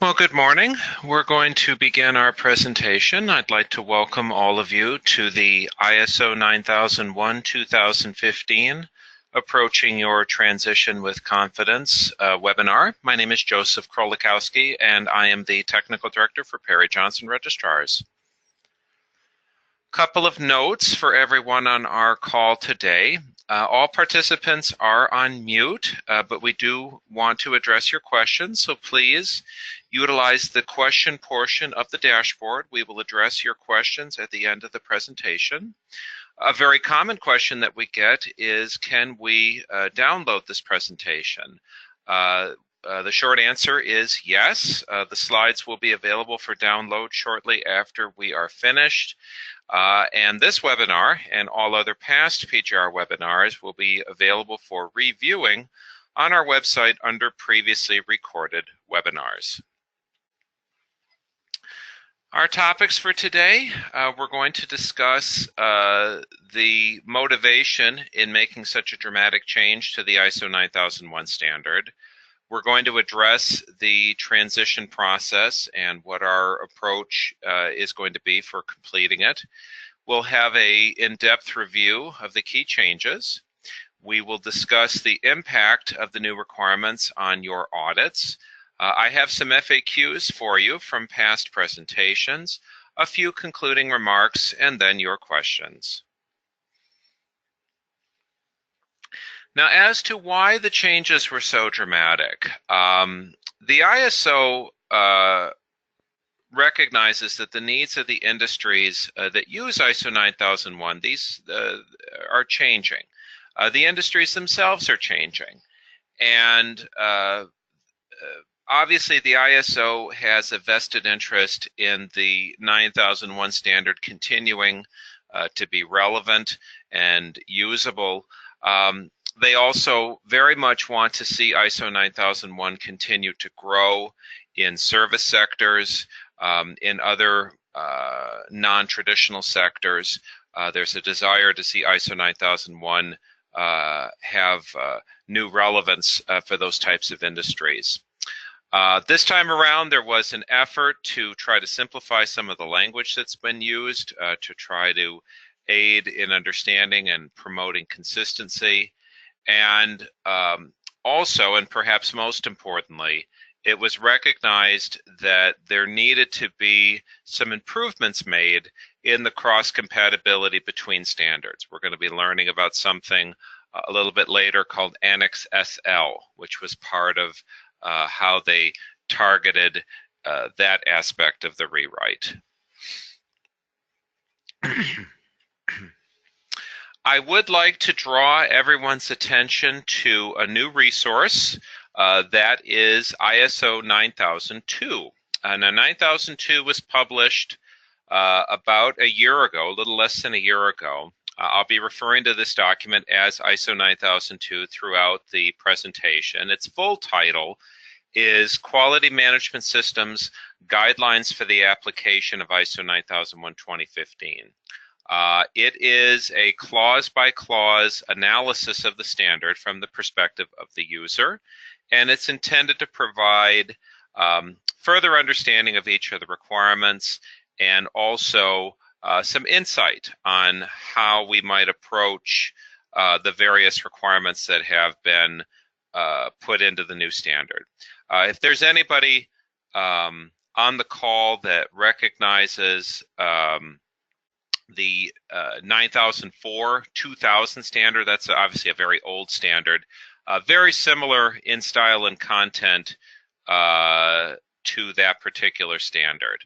Well, good morning. We're going to begin our presentation. I'd like to welcome all of you to the ISO 9001-2015 Approaching Your Transition with Confidence webinar. My name is Joseph Krolikowski, and I am the Technical Director for Perry Johnson Registrars. Couple of notes for everyone on our call today. All participants are on mute, but we do want to address your questions, so please utilize the question portion of the dashboard. We will address your questions at the end of the presentation. A very common question that we get is, can we download this presentation? The short answer is yes. The slides will be available for download shortly after we are finished. And this webinar and all other past PGR webinars will be available for reviewing on our website under previously recorded webinars. Our topics for today, we're going to discuss the motivation in making such a dramatic change to the ISO 9001 standard. We're going to address the transition process and what our approach is going to be for completing it. We'll have an in-depth review of the key changes. We will discuss the impact of the new requirements on your audits. I have some FAQs for you from past presentations, a few concluding remarks, and then your questions. Now, as to why the changes were so dramatic, the ISO recognizes that the needs of the industries that use ISO 9001, these are changing. The industries themselves are changing. And obviously, the ISO has a vested interest in the 9001 standard continuing to be relevant and usable. They also very much want to see ISO 9001 continue to grow in service sectors, in other non-traditional sectors. There's a desire to see ISO 9001 have new relevance for those types of industries. This time around, there was an effort to try to simplify some of the language that's been used to try to aid in understanding and promoting consistency. And also, and perhaps most importantly, it was recognized that there needed to be some improvements made in the cross-compatibility between standards. We're going to be learning about something a little bit later called Annex SL, which was part of how they targeted that aspect of the rewrite. I would like to draw everyone's attention to a new resource that is ISO 9002. Now, 9002 was published about a year ago, a little less than a year ago. I'll be referring to this document as ISO 9002 throughout the presentation. Its full title is Quality Management Systems Guidelines for the Application of ISO 9001-2015. It is a clause-by-clause analysis of the standard from the perspective of the user, and it's intended to provide further understanding of each of the requirements and also some insight on how we might approach the various requirements that have been put into the new standard. If there's anybody on the call that recognizes the 9004-2000 standard, that's obviously a very old standard, very similar in style and content to that particular standard.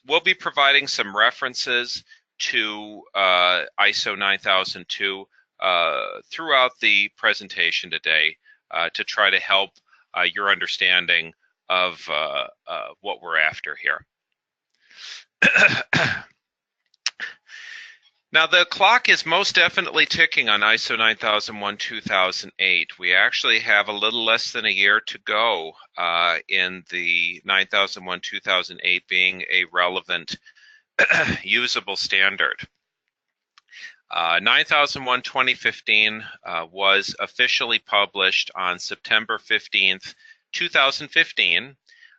We'll be providing some references to ISO 9002 throughout the presentation today to try to help your understanding of what we're after here. Now, the clock is most definitely ticking on ISO 9001-2008. We actually have a little less than a year to go in the 9001-2008 being a relevant, usable standard. 9001-2015 was officially published on September 15th, 2015.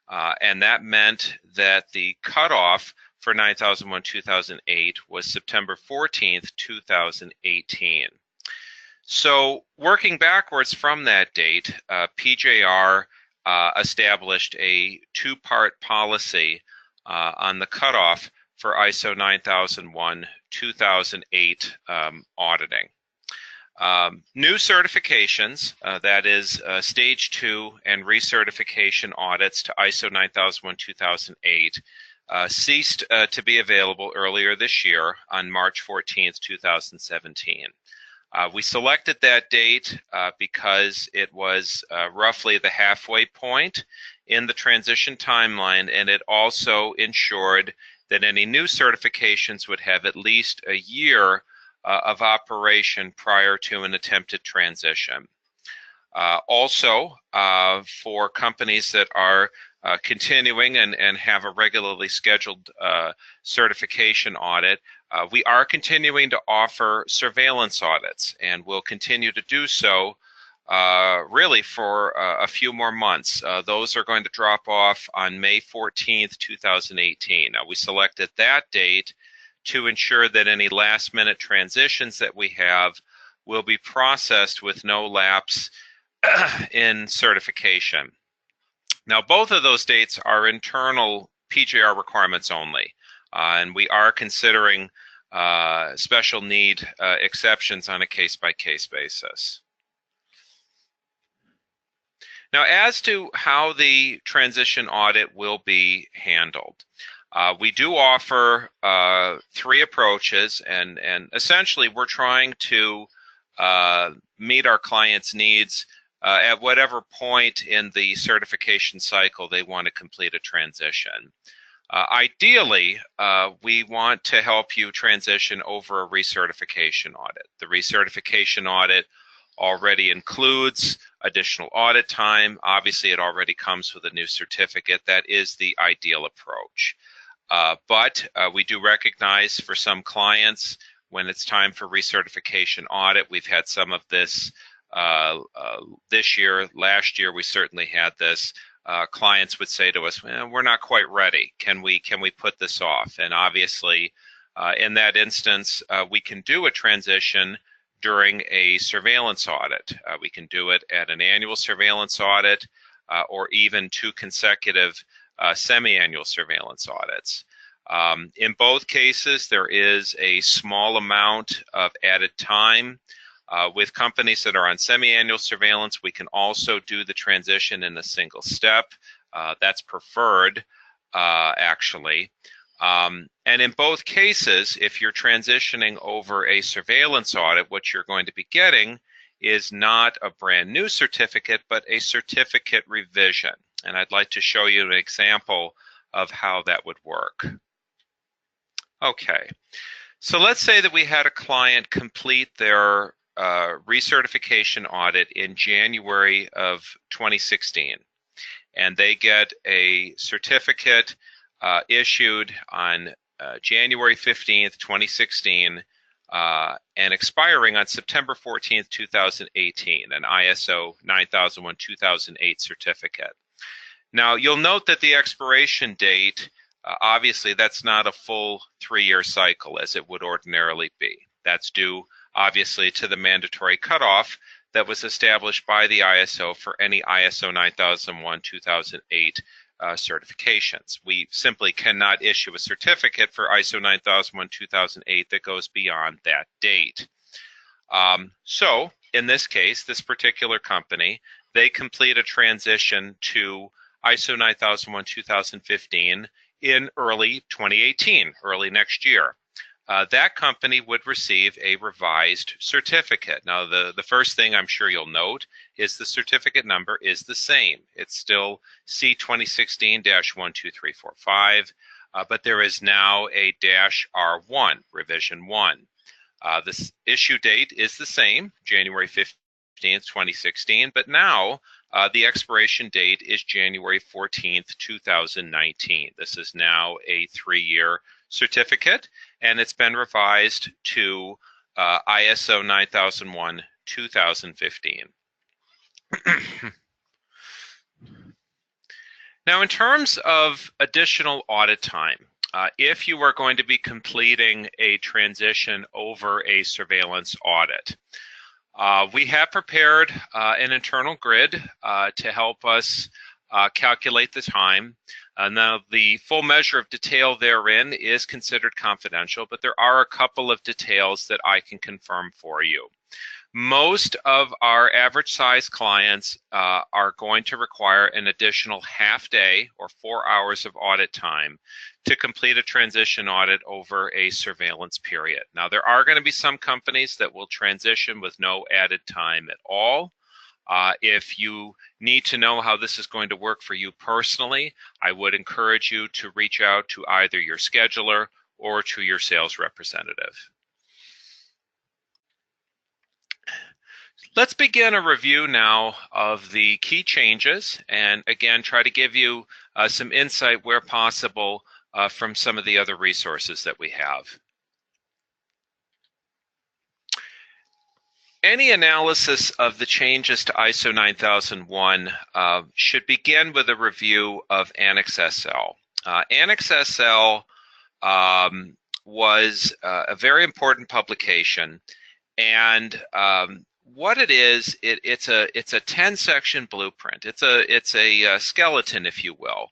And that meant that the cutoff for 9001-2008 was September 14th, 2018. So working backwards from that date, PJR established a two-part policy on the cutoff for ISO 9001-2008 auditing. New certifications, that is Stage 2 and recertification audits to ISO 9001-2008, ceased to be available earlier this year on March 14th, 2017. We selected that date because it was roughly the halfway point in the transition timeline, and it also ensured that any new certifications would have at least a year of operation prior to an attempted transition. Also, for companies that are continuing and have a regularly scheduled certification audit, we are continuing to offer surveillance audits, and we'll continue to do so really for a few more months. Those are going to drop off on May 14th, 2018. Now, we selected that date to ensure that any last-minute transitions that we have will be processed with no lapse in certification. Now, both of those dates are internal PJR requirements only, and we are considering special need exceptions on a case-by-case basis. Now, as to how the transition audit will be handled, we do offer three approaches, and essentially we're trying to meet our clients' needs at whatever point in the certification cycle they want to complete a transition. Ideally, we want to help you transition over a recertification audit. The recertification audit already includes additional audit time. Obviously, it already comes with a new certificate. That is the ideal approach. But we do recognize for some clients, when it's time for recertification audit, we've had some of this this year. Last year, we certainly had this. Clients would say to us, well, we're not quite ready. Can we put this off? And obviously, in that instance, we can do a transition during a surveillance audit. We can do it at an annual surveillance audit or even two consecutive semi-annual surveillance audits. In both cases, there is a small amount of added time. With companies that are on semi-annual surveillance, we can also do the transition in a single step. That's preferred, actually. And in both cases, if you're transitioning over a surveillance audit, what you're going to be getting is not a brand new certificate, but a certificate revision. And I'd like to show you an example of how that would work. Okay, so let's say that we had a client complete their recertification audit in January of 2016, and they get a certificate issued on January 15th, 2016, and expiring on September 14th, 2018, an ISO 9001-2008 certificate. Now, you'll note that the expiration date, obviously, that's not a full 3-year cycle as it would ordinarily be. That's due, obviously, to the mandatory cutoff that was established by the ISO for any ISO 9001-2008 certifications. We simply cannot issue a certificate for ISO 9001-2008 that goes beyond that date. So, in this case, this particular company, they complete a transition to ISO 9001-2015 in early 2018, early next year. That company would receive a revised certificate. Now, the first thing I'm sure you'll note is the certificate number is the same. It's still C2016-12345, but there is now a -R1, revision 1. This issue date is the same, January 15th, 2016, but now the expiration date is January 14th, 2019. This is now a 3-year certificate, and it's been revised to ISO 9001-2015. Now, in terms of additional audit time, if you are going to be completing a transition over a surveillance audit, we have prepared an internal grid to help us calculate the time. Now, the full measure of detail therein is considered confidential, but there are a couple of details that I can confirm for you. Most of our average size clients are going to require an additional half day or 4 hours of audit time to complete a transition audit over a surveillance period. Now, there are going to be some companies that will transition with no added time at all. If you need to know how this is going to work for you personally, I would encourage you to reach out to either your scheduler or to your sales representative. Let's begin a review now of the key changes, and again, try to give you some insight where possible from some of the other resources that we have. Any analysis of the changes to ISO 9001 should begin with a review of Annex SL. Annex SL was a very important publication, and what it is, it's a 10-section blueprint. It's a skeleton, if you will,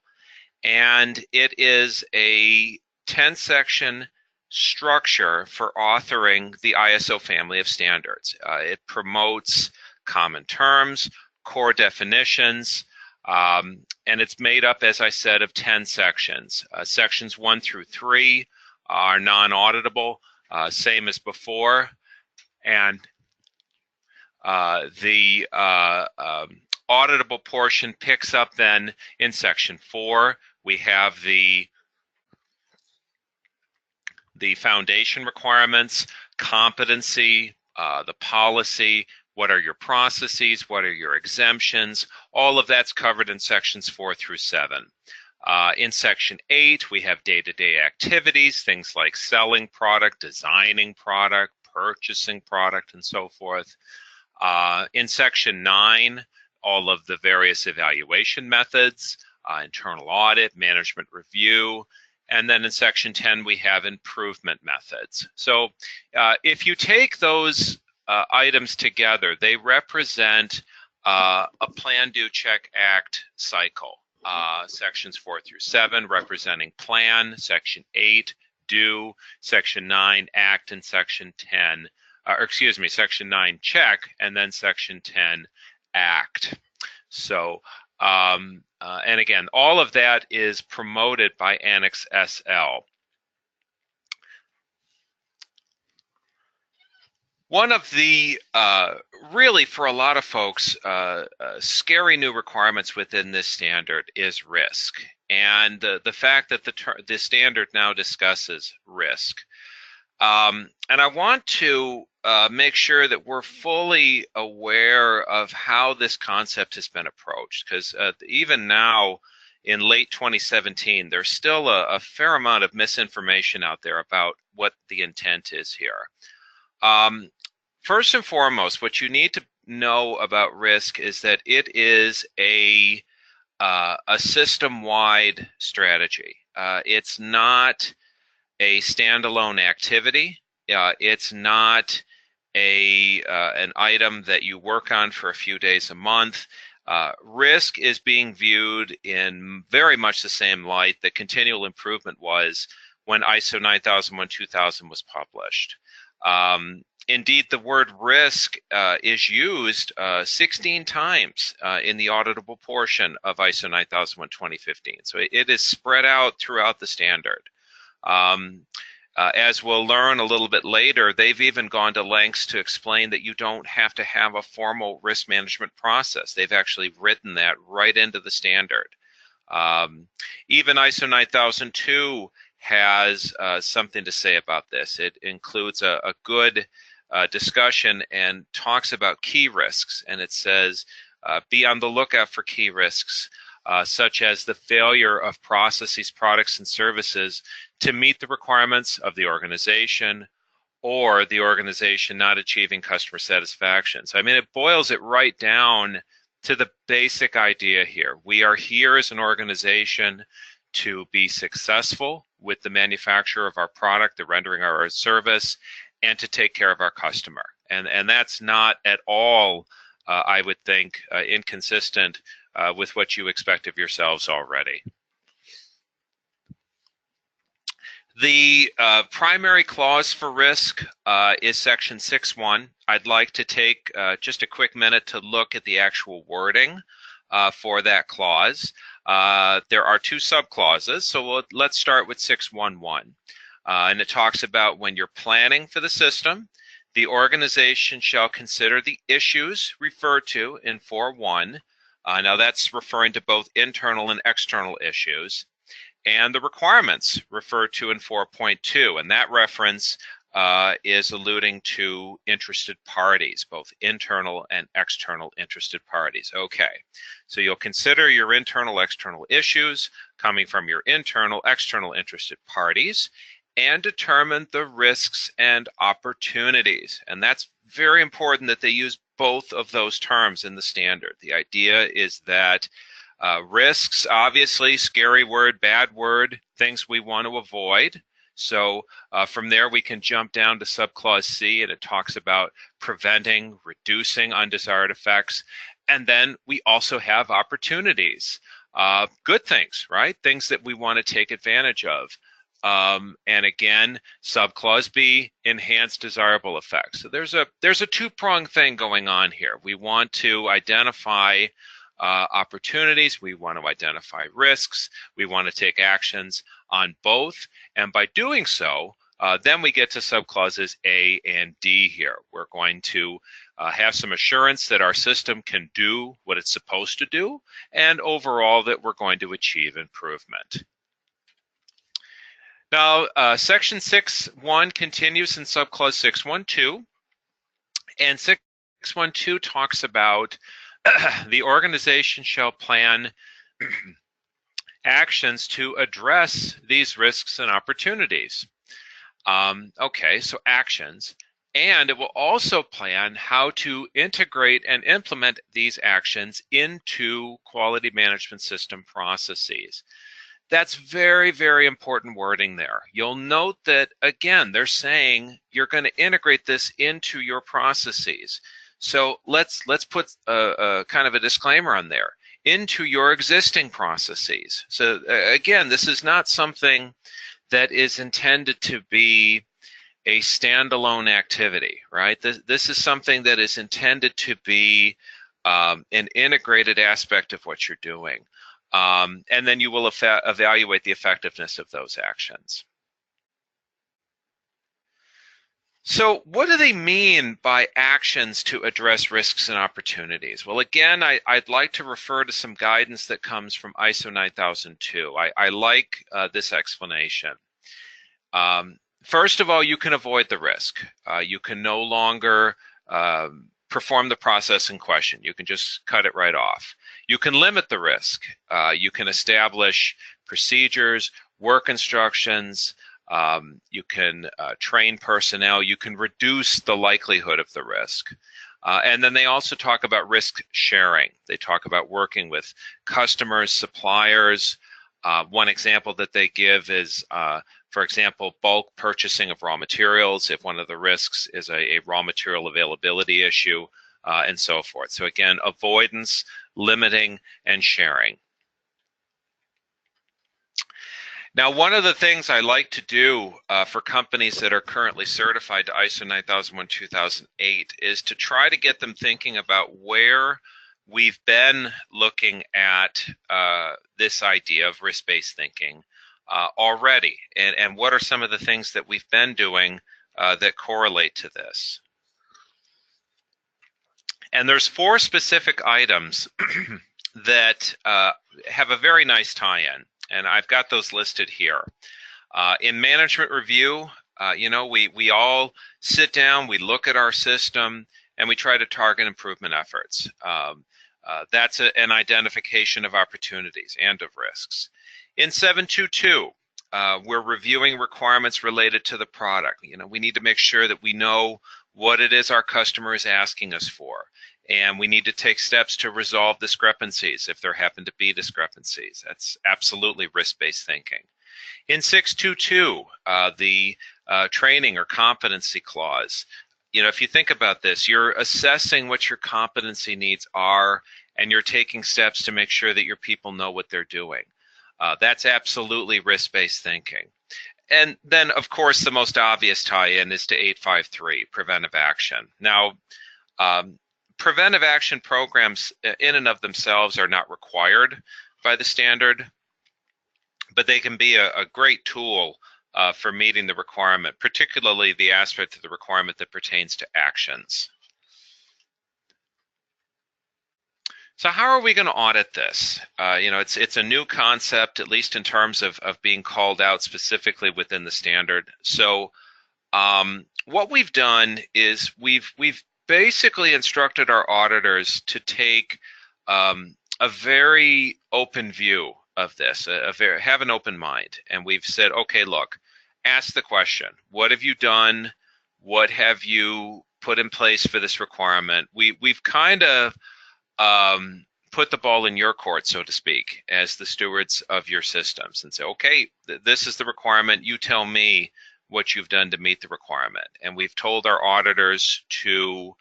and it is a 10-section structure for authoring the ISO family of standards. It promotes common terms, core definitions, and it's made up, as I said, of 10 sections. Sections 1 through 3 are non-auditable, same as before, and the auditable portion picks up then in section 4. We have the foundation requirements, competency, the policy, what are your processes, what are your exemptions, all of that's covered in sections 4 through 7. In section 8, we have day-to-day activities, things like selling product, designing product, purchasing product, and so forth. In section 9, all of the various evaluation methods, internal audit, management review, and then in section 10, we have improvement methods. So if you take those items together, they represent a plan, do, check, act cycle. Sections 4 through 7 representing plan, section 8, do, section 9, act, and section 10, section 9, check, and then section 10, act. So, and again, all of that is promoted by Annex SL. One of the, really for a lot of folks, scary new requirements within this standard is risk. And the fact that the standard now discusses risk. And I want to make sure that we're fully aware of how this concept has been approached, because even now in late 2017, there's still a fair amount of misinformation out there about what the intent is here. First and foremost, what you need to know about risk is that it is a system-wide strategy. It's not a standalone activity. It's not an item that you work on for a few days a month. Risk is being viewed in very much the same light that continual improvement was when ISO 9001-2000 was published. Indeed, the word risk is used 16 times in the auditable portion of ISO 9001-2015. So it is spread out throughout the standard. As we'll learn a little bit later, they've even gone to lengths to explain that you don't have to have a formal risk management process. They've actually written that right into the standard. Even ISO 9002 has something to say about this. It includes a good discussion and talks about key risks, and it says, be on the lookout for key risks, such as the failure of processes, products, and services to meet the requirements of the organization, or the organization not achieving customer satisfaction. So, I mean, it boils it right down to the basic idea here. We are here as an organization to be successful with the manufacture of our product, the rendering of our service, and to take care of our customer. And that's not at all, I would think, inconsistent with what you expect of yourselves already. The primary clause for risk is section 6.1. I'd like to take just a quick minute to look at the actual wording for that clause. There are two subclauses, so let's start with 6.1.1. And it talks about when you're planning for the system, the organization shall consider the issues referred to in 4.1. Now that's referring to both internal and external issues, and the requirements referred to in 4.2, and that reference is alluding to interested parties, both internal and external interested parties. Okay, so you'll consider your internal, external issues coming from your internal, external interested parties, and determine the risks and opportunities. And that's very important that they use both of those terms in the standard. The idea is that risks, obviously, scary word, bad word, things we want to avoid. So from there we can jump down to subclause C, and it talks about preventing, reducing undesired effects. And then we also have opportunities, good things, right? Things that we want to take advantage of. And again, subclause B, enhanced desirable effects. So there's a two-pronged thing going on here. We want to identify opportunities, we want to identify risks, we want to take actions on both, and by doing so, then we get to subclauses A and D here. We're going to have some assurance that our system can do what it's supposed to do, and overall that we're going to achieve improvement. Now, section 6.1 continues in subclause 6.1.2, and 6.1.2 talks about the organization shall plan actions to address these risks and opportunities. Okay, so actions. And it will also plan how to integrate and implement these actions into quality management system processes. That's very, very important wording there. You'll note that, again, they're saying you're going to integrate this into your processes. So let's put a kind of a disclaimer on there. Into your existing processes. So again, this is not something that is intended to be a standalone activity, right? This is something that is intended to be an integrated aspect of what you're doing. And then you will evaluate the effectiveness of those actions. So what do they mean by actions to address risks and opportunities? Well, again, I'd like to refer to some guidance that comes from ISO 9002. I like this explanation. First of all, you can avoid the risk. You can no longer perform the process in question. You can just cut it right off. You can limit the risk. You can establish procedures, work instructions, you can train personnel, you can reduce the likelihood of the risk. And then they also talk about risk sharing. They talk about working with customers, suppliers. One example that they give is, for example, bulk purchasing of raw materials, if one of the risks is a raw material availability issue, and so forth. So again, avoidance, limiting, and sharing. Now, one of the things I like to do for companies that are currently certified to ISO 9001-2008 is to try to get them thinking about where we've been looking at this idea of risk-based thinking already, and what are some of the things that we've been doing that correlate to this. And there's 4 specific items that have a very nice tie-in. And I've got those listed here. In management review, you know, we all sit down, we look at our system, and we try to target improvement efforts. That's an identification of opportunities and of risks. In 7.2.2, we're reviewing requirements related to the product. You know, we need to make sure that we know what it is our customer is asking us for. And we need to take steps to resolve discrepancies if there happen to be discrepancies. That's absolutely risk-based thinking. In 622, the training or competency clause, if you think about this, you're assessing what your competency needs are, and you're taking steps to make sure that your people know what they're doing. That's absolutely risk-based thinking. And then, of course, the most obvious tie-in is to 853, preventive action. Now, preventive action programs in and of themselves are not required by the standard, but they can be a great tool for meeting the requirement, particularly the aspect of the requirement that pertains to actions. So how are we going to audit this? It's a new concept, at least in terms of being called out specifically within the standard. So what we've done is we've basically instructed our auditors to take a very open view of this, have an open mind. And we've said, okay, look, ask the question, what have you done? What have you put in place for this requirement? We've kind of put the ball in your court, so to speak, as the stewards of your systems, and say, okay, this is the requirement. You tell me what you've done to meet the requirement. And we've told our auditors to,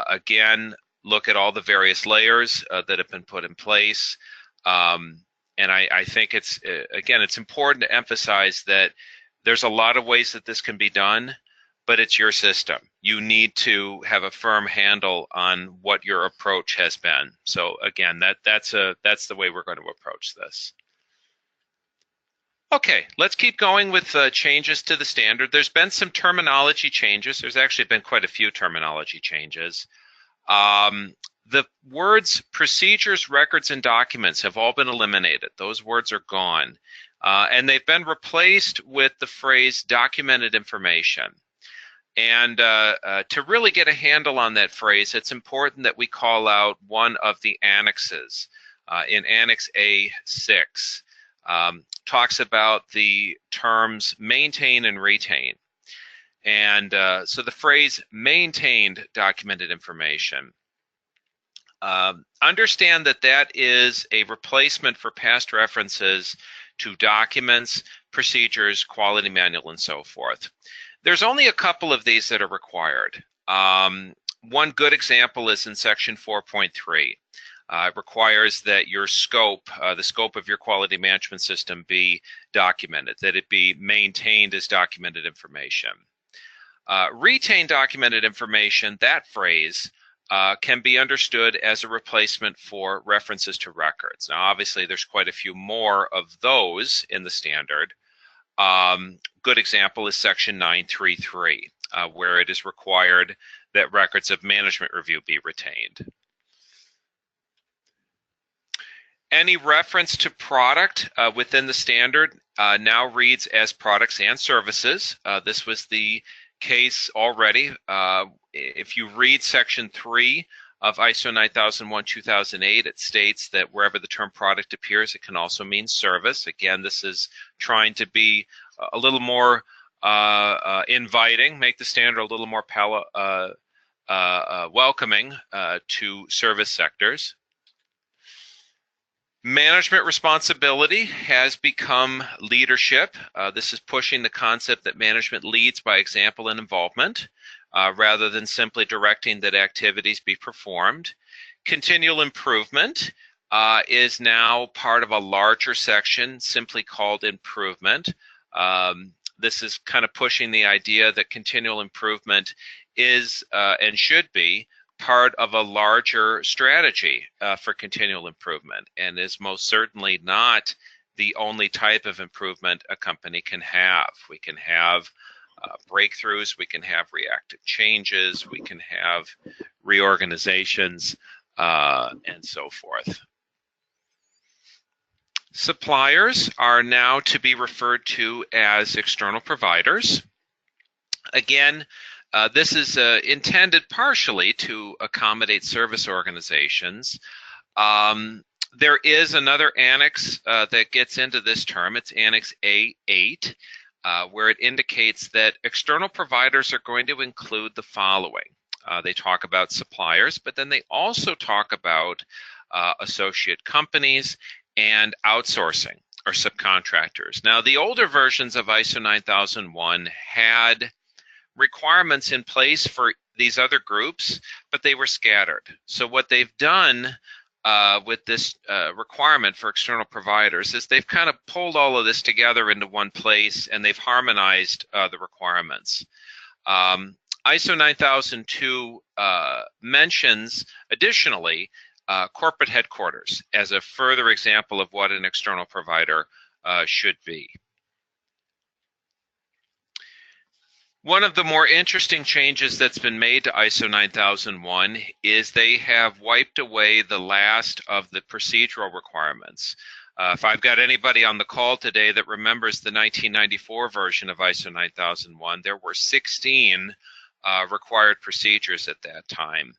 again, look at all the various layers that have been put in place. And I think it's important to emphasize that there's a lot of ways that this can be done, but it's your system. You need to have a firm handle on what your approach has been. So again, that's the way we're going to approach this. Okay, let's keep going with changes to the standard. There's been some terminology changes. There's actually been quite a few terminology changes. The words procedures, records, and documents have all been eliminated. Those words are gone. And they've been replaced with the phrase documented information. And to really get a handle on that phrase, it's important that we call out one of the annexes. In Annex A6, talks about the terms maintain and retain. And so the phrase maintained documented information, understand that that is a replacement for past references to documents, procedures, quality manual, and so forth. There's only a couple of these that are required. One good example is in section 4.3. It requires that your scope, the scope of your quality management system, be documented, that it be maintained as documented information. Retain documented information, that phrase, can be understood as a replacement for references to records. Now, obviously, there's quite a few more of those in the standard. Good example is section 933, where it is required that records of management review be retained. Any reference to product within the standard now reads as products and services. This was the case already. If you read section 3 of ISO 9001-2008, it states that wherever the term product appears, it can also mean service. Again, this is trying to be a little more inviting, make the standard a little more welcoming to service sectors. Management responsibility has become leadership. This is pushing the concept that management leads by example and involvement, rather than simply directing that activities be performed. Continual improvement is now part of a larger section simply called improvement. This is kind of pushing the idea that continual improvement is and should be part of a larger strategy for continual improvement, and is most certainly not the only type of improvement a company can have. We can have breakthroughs, we can have reactive changes, we can have reorganizations, and so forth. Suppliers are now to be referred to as external providers. Again, this is intended partially to accommodate service organizations. There is another annex that gets into this term. It's Annex A8, where it indicates that external providers are going to include the following. They talk about suppliers, but then they also talk about associate companies and outsourcing or subcontractors. Now, the older versions of ISO 9001 had requirements in place for these other groups, but they were scattered. So what they've done with this requirement for external providers is they've kind of pulled all of this together into one place, and they've harmonized the requirements. ISO 9002 mentions additionally corporate headquarters as a further example of what an external provider should be. One of the more interesting changes that's been made to ISO 9001 is they have wiped away the last of the procedural requirements. If I've got anybody on the call today that remembers the 1994 version of ISO 9001, there were 16 required procedures at that time.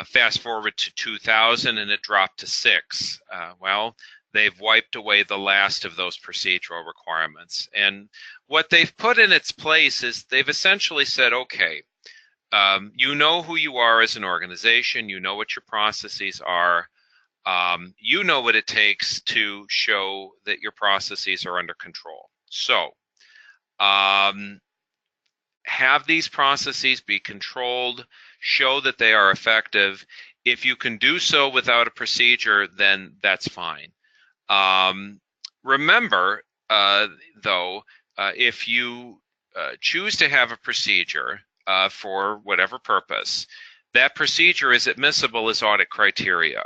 Fast forward to 2000 and it dropped to 6. Well, they've wiped away the last of those procedural requirements. And what they've put in its place is they've essentially said, okay, you know who you are as an organization, you know what your processes are, you know what it takes to show that your processes are under control. So have these processes be controlled, show that they are effective. If you can do so without a procedure, then that's fine. Remember, though, if you choose to have a procedure for whatever purpose, that procedure is admissible as audit criteria.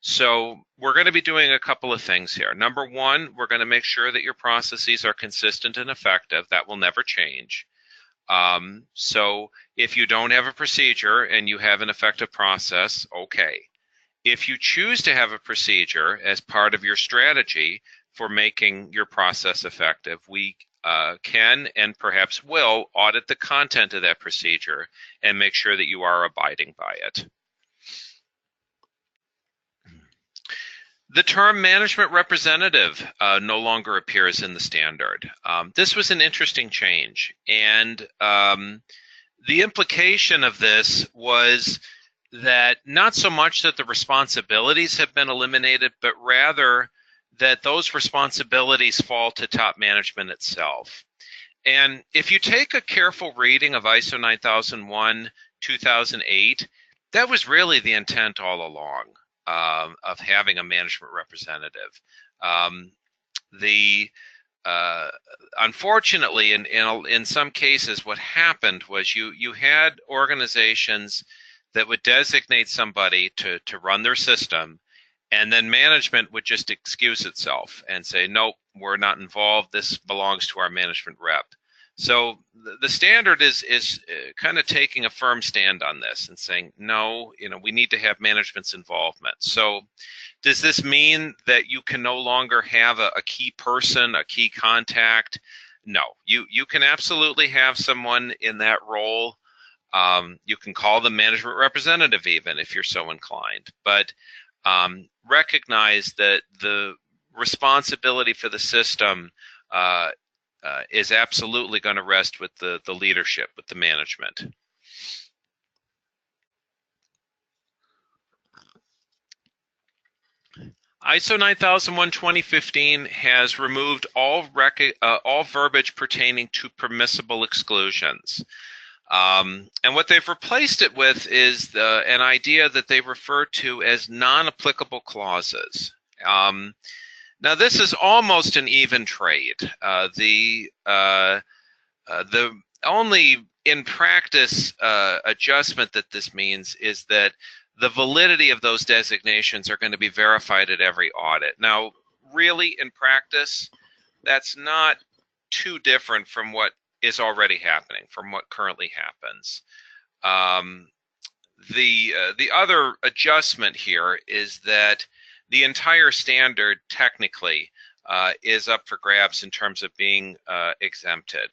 So we're going to be doing a couple of things here. Number one, we're going to make sure that your processes are consistent and effective. That will never change. So if you don't have a procedure and you have an effective process, okay. If you choose to have a procedure as part of your strategy for making your process effective, we can and perhaps will audit the content of that procedure and make sure that you are abiding by it. The term management representative no longer appears in the standard. This was an interesting change, and the implication of this was that not so much that the responsibilities have been eliminated, but rather that those responsibilities fall to top management itself. And if you take a careful reading of ISO 9001, 2008, that was really the intent all along of having a management representative. Unfortunately, in some cases, what happened was you had organizations that would designate somebody to run their system, and then management would just excuse itself and say, nope, we're not involved, this belongs to our management rep. So the standard is kind of taking a firm stand on this and saying, no, we need to have management's involvement. So does this mean that you can no longer have a key person, a key contact? No, you can absolutely have someone in that role. You can call them management representative even if you're so inclined, but recognize that the responsibility for the system is absolutely going to rest with the leadership, with the management. ISO 9001:2015 has removed all verbiage pertaining to permissible exclusions. And what they've replaced it with is an idea that they refer to as non-applicable clauses. Now, this is almost an even trade. The only in practice adjustment that this means is that the validity of those designations are going to be verified at every audit. Now, really, in practice, that's not too different from what is already happening, from what currently happens. The other adjustment here is that the entire standard technically is up for grabs in terms of being exempted.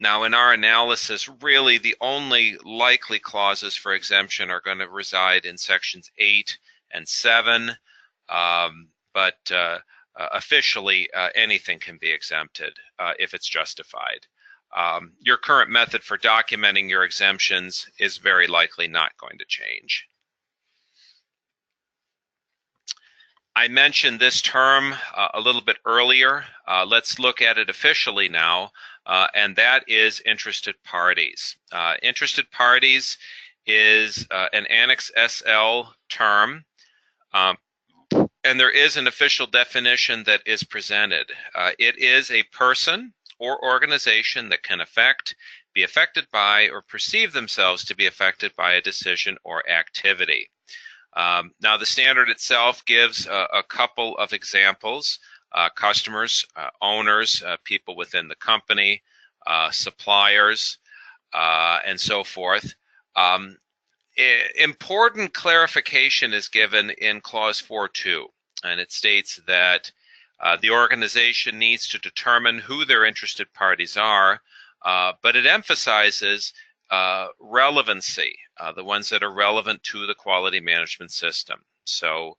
Now, in our analysis, really the only likely clauses for exemption are going to reside in sections 8 and 7, but officially anything can be exempted if it's justified. your current method for documenting your exemptions is very likely not going to change. I mentioned this term a little bit earlier. Let's look at it officially now, and that is interested parties. Interested parties is an Annex SL term, and there is an official definition that is presented. It is a person or organization that can be affected by, or perceive themselves to be affected by a decision or activity. Now, the standard itself gives a couple of examples: customers, owners, people within the company, suppliers, and so forth. Important clarification is given in Clause 4.2, and it states that the organization needs to determine who their interested parties are, but it emphasizes relevancy, the ones that are relevant to the quality management system. So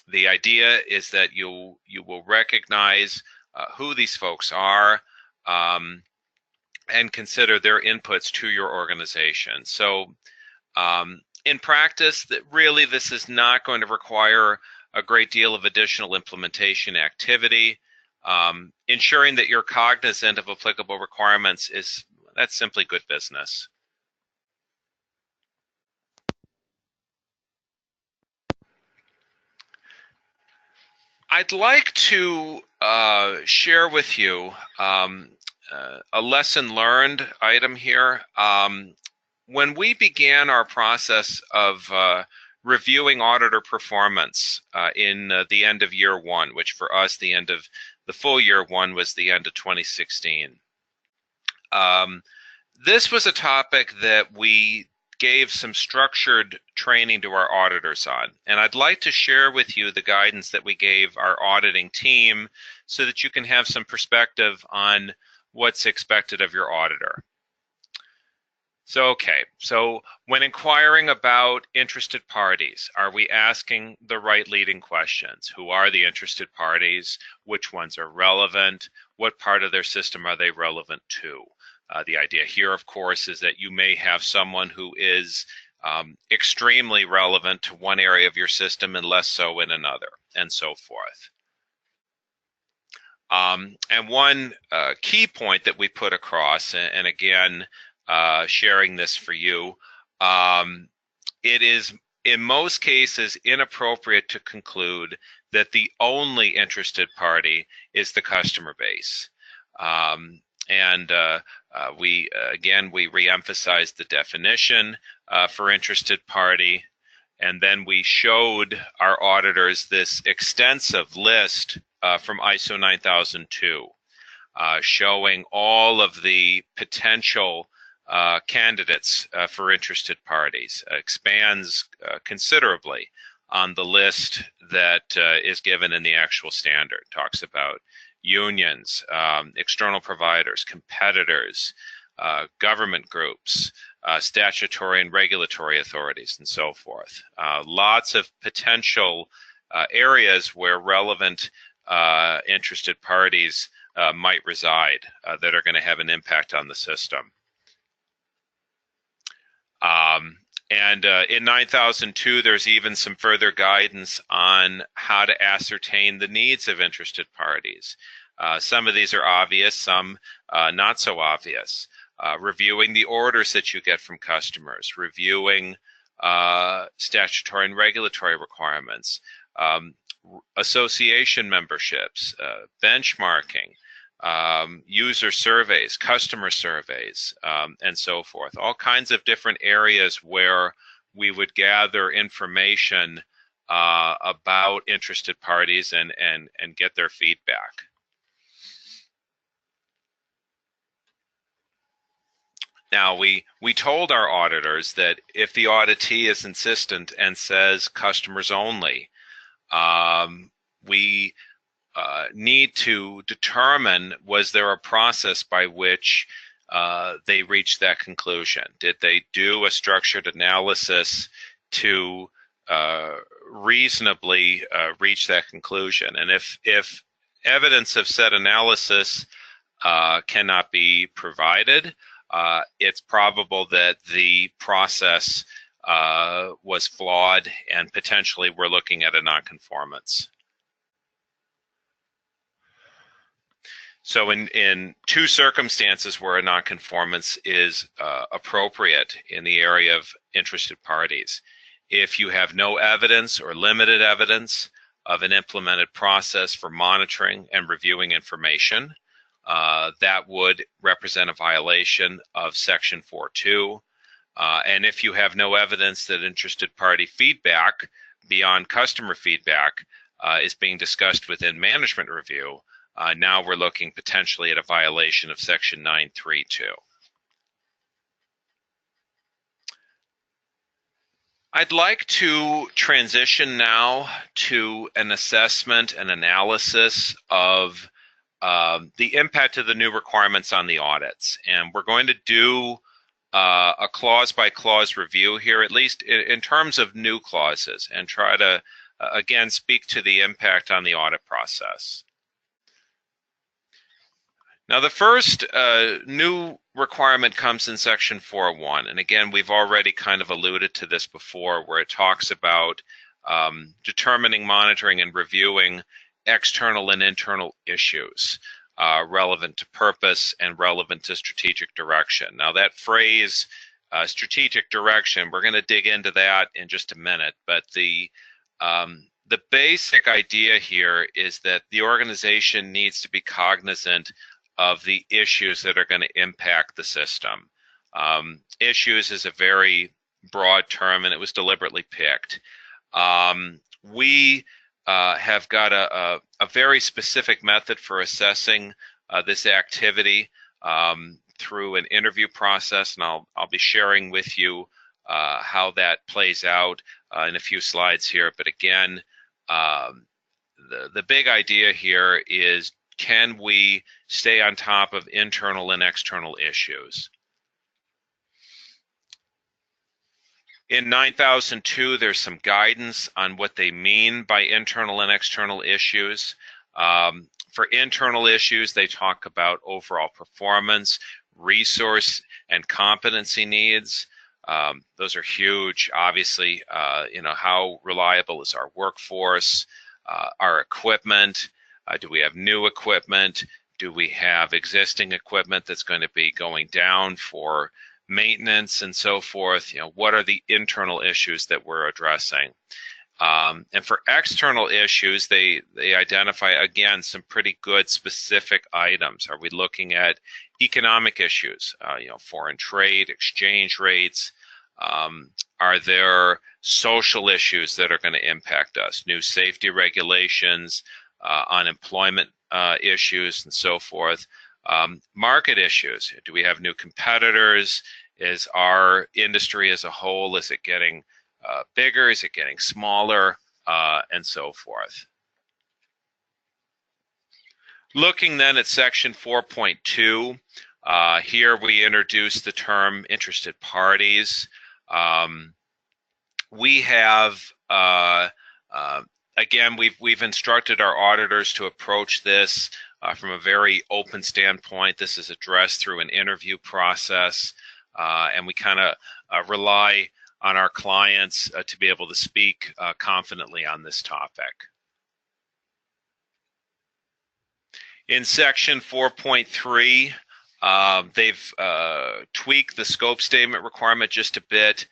the idea is that you will recognize who these folks are and consider their inputs to your organization. So in practice, really this is not going to require a great deal of additional implementation activity. Ensuring that you're cognizant of applicable requirements that's simply good business. I'd like to share with you a lesson learned item here. When we began our process of reviewing auditor performance in the end of year one, which for us, the end of the full year one was the end of 2016. This was a topic that we gave some structured training to our auditors on, and I'd like to share with you the guidance that we gave our auditing team so that you can have some perspective on what's expected of your auditor. So when inquiring about interested parties, are we asking the right leading questions? Who are the interested parties? Which ones are relevant? What part of their system are they relevant to? The idea here, of course, is that you may have someone who is extremely relevant to one area of your system and less so in another, and so forth. And one key point that we put across, and again, sharing this for you, it is in most cases inappropriate to conclude that the only interested party is the customer base. We re-emphasized the definition for interested party, and then we showed our auditors this extensive list from ISO 9002, showing all of the potential candidates for interested parties. Expands considerably on the list that is given in the actual standard. Talks about unions, external providers, competitors, government groups, statutory and regulatory authorities, and so forth. Lots of potential areas where relevant interested parties might reside that are going to have an impact on the system. In 9002, there's even some further guidance on how to ascertain the needs of interested parties. Some of these are obvious, some not so obvious. Reviewing the orders that you get from customers, reviewing statutory and regulatory requirements, association memberships, benchmarking, user surveys, customer surveys, and so forth. All kinds of different areas where we would gather information about interested parties and get their feedback. Now, we told our auditors that if the auditee is insistent and says customers only, we need to determine, was there a process by which they reached that conclusion? Did they do a structured analysis to reasonably reach that conclusion? And if evidence of said analysis cannot be provided, it's probable that the process was flawed, and potentially we're looking at a nonconformance. So in two circumstances where a nonconformance is appropriate in the area of interested parties, if you have no evidence or limited evidence of an implemented process for monitoring and reviewing information, that would represent a violation of Section 4.2. And if you have no evidence that interested party feedback beyond customer feedback is being discussed within management review, now we're looking potentially at a violation of Section 9.3.2. I'd like to transition now to an assessment and analysis of the impact of the new requirements on the audits. And we're going to do a clause-by-clause review here, at least in terms of new clauses, and try to, again, speak to the impact on the audit process. Now, the first new requirement comes in Section 4.1, and again, we've already kind of alluded to this before, where it talks about determining, monitoring, and reviewing external and internal issues relevant to purpose and relevant to strategic direction. Now, that phrase, strategic direction, we're going to dig into that in just a minute, but the basic idea here is that the organization needs to be cognizant of the issues that are going to impact the system. Issues is a very broad term, and it was deliberately picked. We have got a very specific method for assessing this activity through an interview process, and I'll be sharing with you how that plays out in a few slides here. But again, the big idea here is, can we stay on top of internal and external issues? In 9002, there's some guidance on what they mean by internal and external issues. For internal issues, they talk about overall performance, resource and competency needs. Those are huge. Obviously, how reliable is our workforce, our equipment? Do we have new equipment? Do we have existing equipment that's going to be going down for maintenance and so forth? What are the internal issues that we're addressing? And for external issues, they identify, again, some pretty good specific items. Are we looking at economic issues, foreign trade, exchange rates? Are there social issues that are going to impact us? New safety regulations, unemployment issues, and so forth. Market issues. Do we have new competitors? Is our industry as a whole, is it getting bigger? Is it getting smaller? And so forth. Looking then at Section 4.2, here we introduce the term interested parties. We have again, we've instructed our auditors to approach this from a very open standpoint. This is addressed through an interview process, and we kind of rely on our clients to be able to speak confidently on this topic. In Section 4.3, they've tweaked the scope statement requirement just a bit.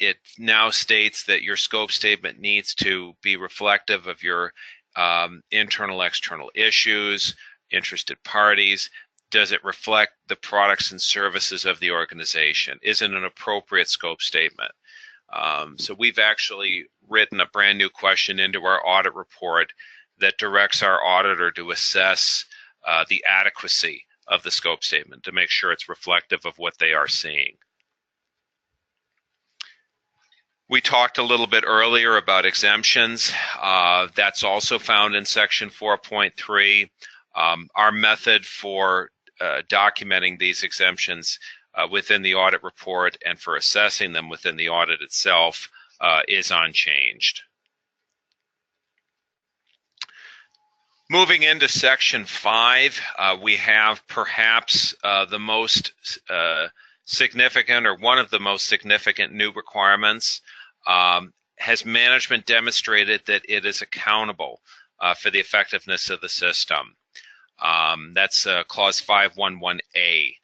It now states that your scope statement needs to be reflective of your internal, external issues, interested parties. Does it reflect the products and services of the organization? Is it an appropriate scope statement? So we've actually written a brand new question into our audit report that directs our auditor to assess the adequacy of the scope statement to make sure it's reflective of what they are seeing. We talked a little bit earlier about exemptions. That's also found in Section 4.3. Our method for documenting these exemptions within the audit report and for assessing them within the audit itself is unchanged. Moving into section 5, we have perhaps the most significant, or one of the most significant new requirements. Has management demonstrated that it is accountable for the effectiveness of the system? That's clause 511A.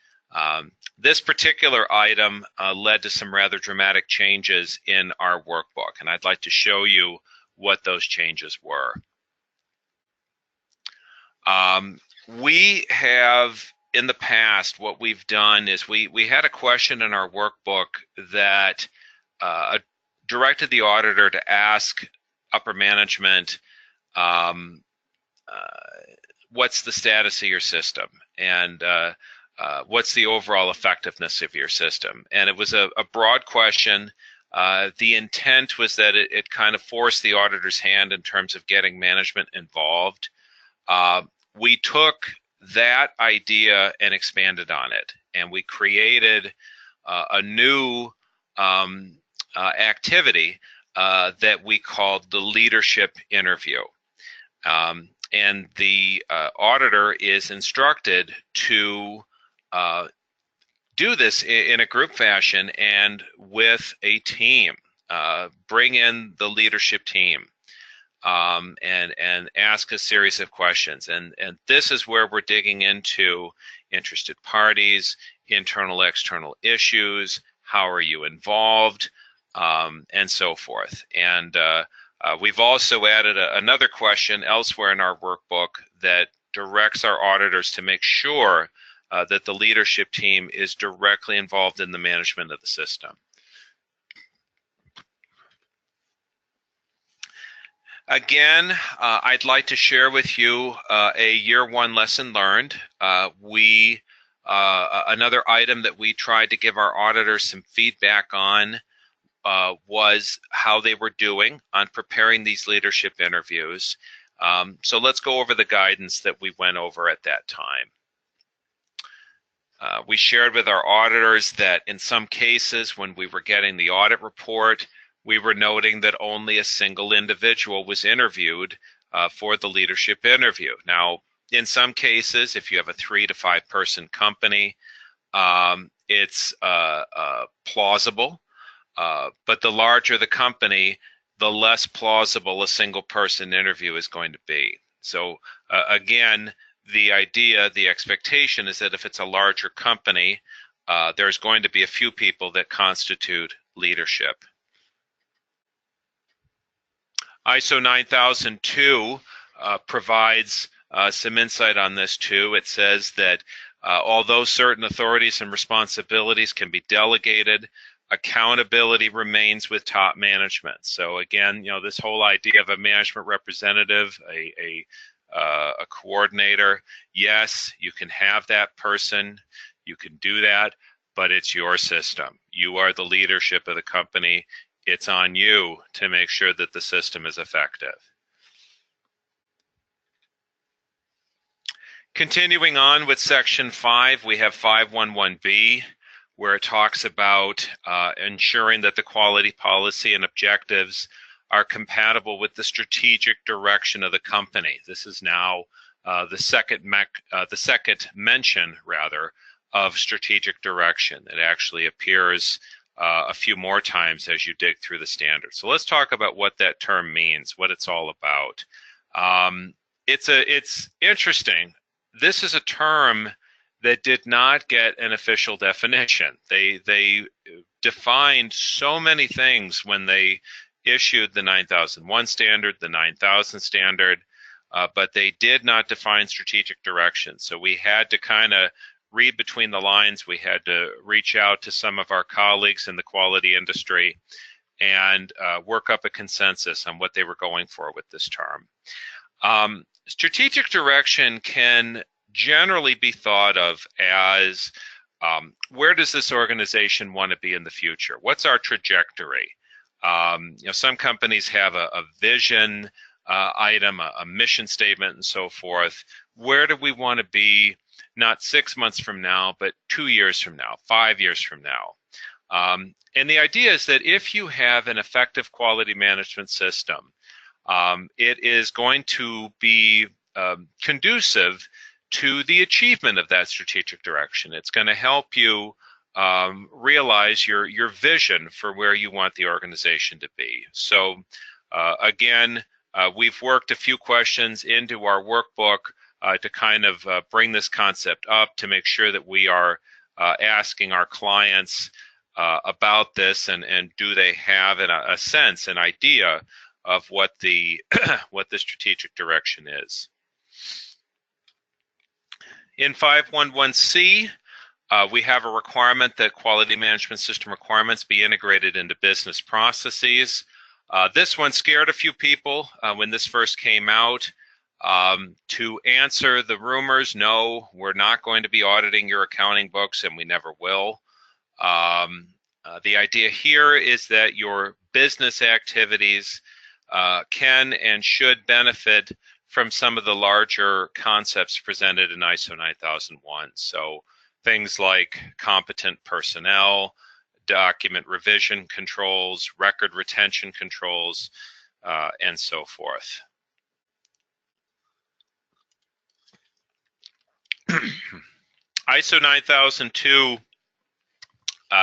This particular item led to some rather dramatic changes in our workbook, and I'd like to show you what those changes were. We have, in the past, what we've done is we had a question in our workbook that directed the auditor to ask upper management, what's the status of your system, and what's the overall effectiveness of your system? And it was a broad question. The intent was that it kind of forced the auditor's hand in terms of getting management involved. We took that idea and expanded on it, and we created a new activity that we called the leadership interview. And the auditor is instructed to do this in a group fashion and with a team. Bring in the leadership team. And ask a series of questions. And this is where we're digging into interested parties, internal, external issues, how are you involved, and so forth. And we've also added another question elsewhere in our workbook that directs our auditors to make sure that the leadership team is directly involved in the management of the system. Again, I'd like to share with you a year one lesson learned. Another item that we tried to give our auditors some feedback on was how they were doing on preparing these leadership interviews. So let's go over the guidance that we went over at that time. We shared with our auditors that in some cases when we were getting the audit report, we were noting that only a single individual was interviewed for the leadership interview. Now, in some cases, if you have a 3 to 5 person company, it's plausible. But the larger the company, the less plausible a single person interview is going to be. So again, the idea, the expectation is that if it's a larger company, there's going to be a few people that constitute leadership. ISO 9002 provides some insight on this too. It says that although certain authorities and responsibilities can be delegated, accountability remains with top management. So again, you know, this whole idea of a management representative, a coordinator, yes, you can have that person, you can do that, but it's your system. You are the leadership of the company. It's on you to make sure that the system is effective. Continuing on with section 5, we have 511B, where it talks about ensuring that the quality policy and objectives are compatible with the strategic direction of the company. This is now the second mention, rather, of strategic direction. It actually appears a few more times as you dig through the standards. So let's talk about what that term means, what it's all about. It's interesting. This is a term that did not get an official definition. They defined so many things when they issued the 9001 standard, the 9000 standard, but they did not define strategic direction. So we had to kind of read between the lines. We had to reach out to some of our colleagues in the quality industry and work up a consensus on what they were going for with this term. Strategic direction can generally be thought of as where does this organization want to be in the future? What's our trajectory? You know, some companies have a vision item, a mission statement, and so forth. Where do we want to be? Not 6 months from now, but 2 years from now, 5 years from now. And the idea is that if you have an effective quality management system, it is going to be conducive to the achievement of that strategic direction. It's going to help you realize your vision for where you want the organization to be. So again, we've worked a few questions into our workbook to kind of bring this concept up, to make sure that we are asking our clients about this, and do they have a sense, an idea of what the what the strategic direction is. In 511C, we have a requirement that quality management system requirements be integrated into business processes. This one scared a few people when this first came out. To answer the rumors, no, we're not going to be auditing your accounting books, and we never will. The idea here is that your business activities can and should benefit from some of the larger concepts presented in ISO 9001. So things like competent personnel, document revision controls, record retention controls, and so forth. ISO 9002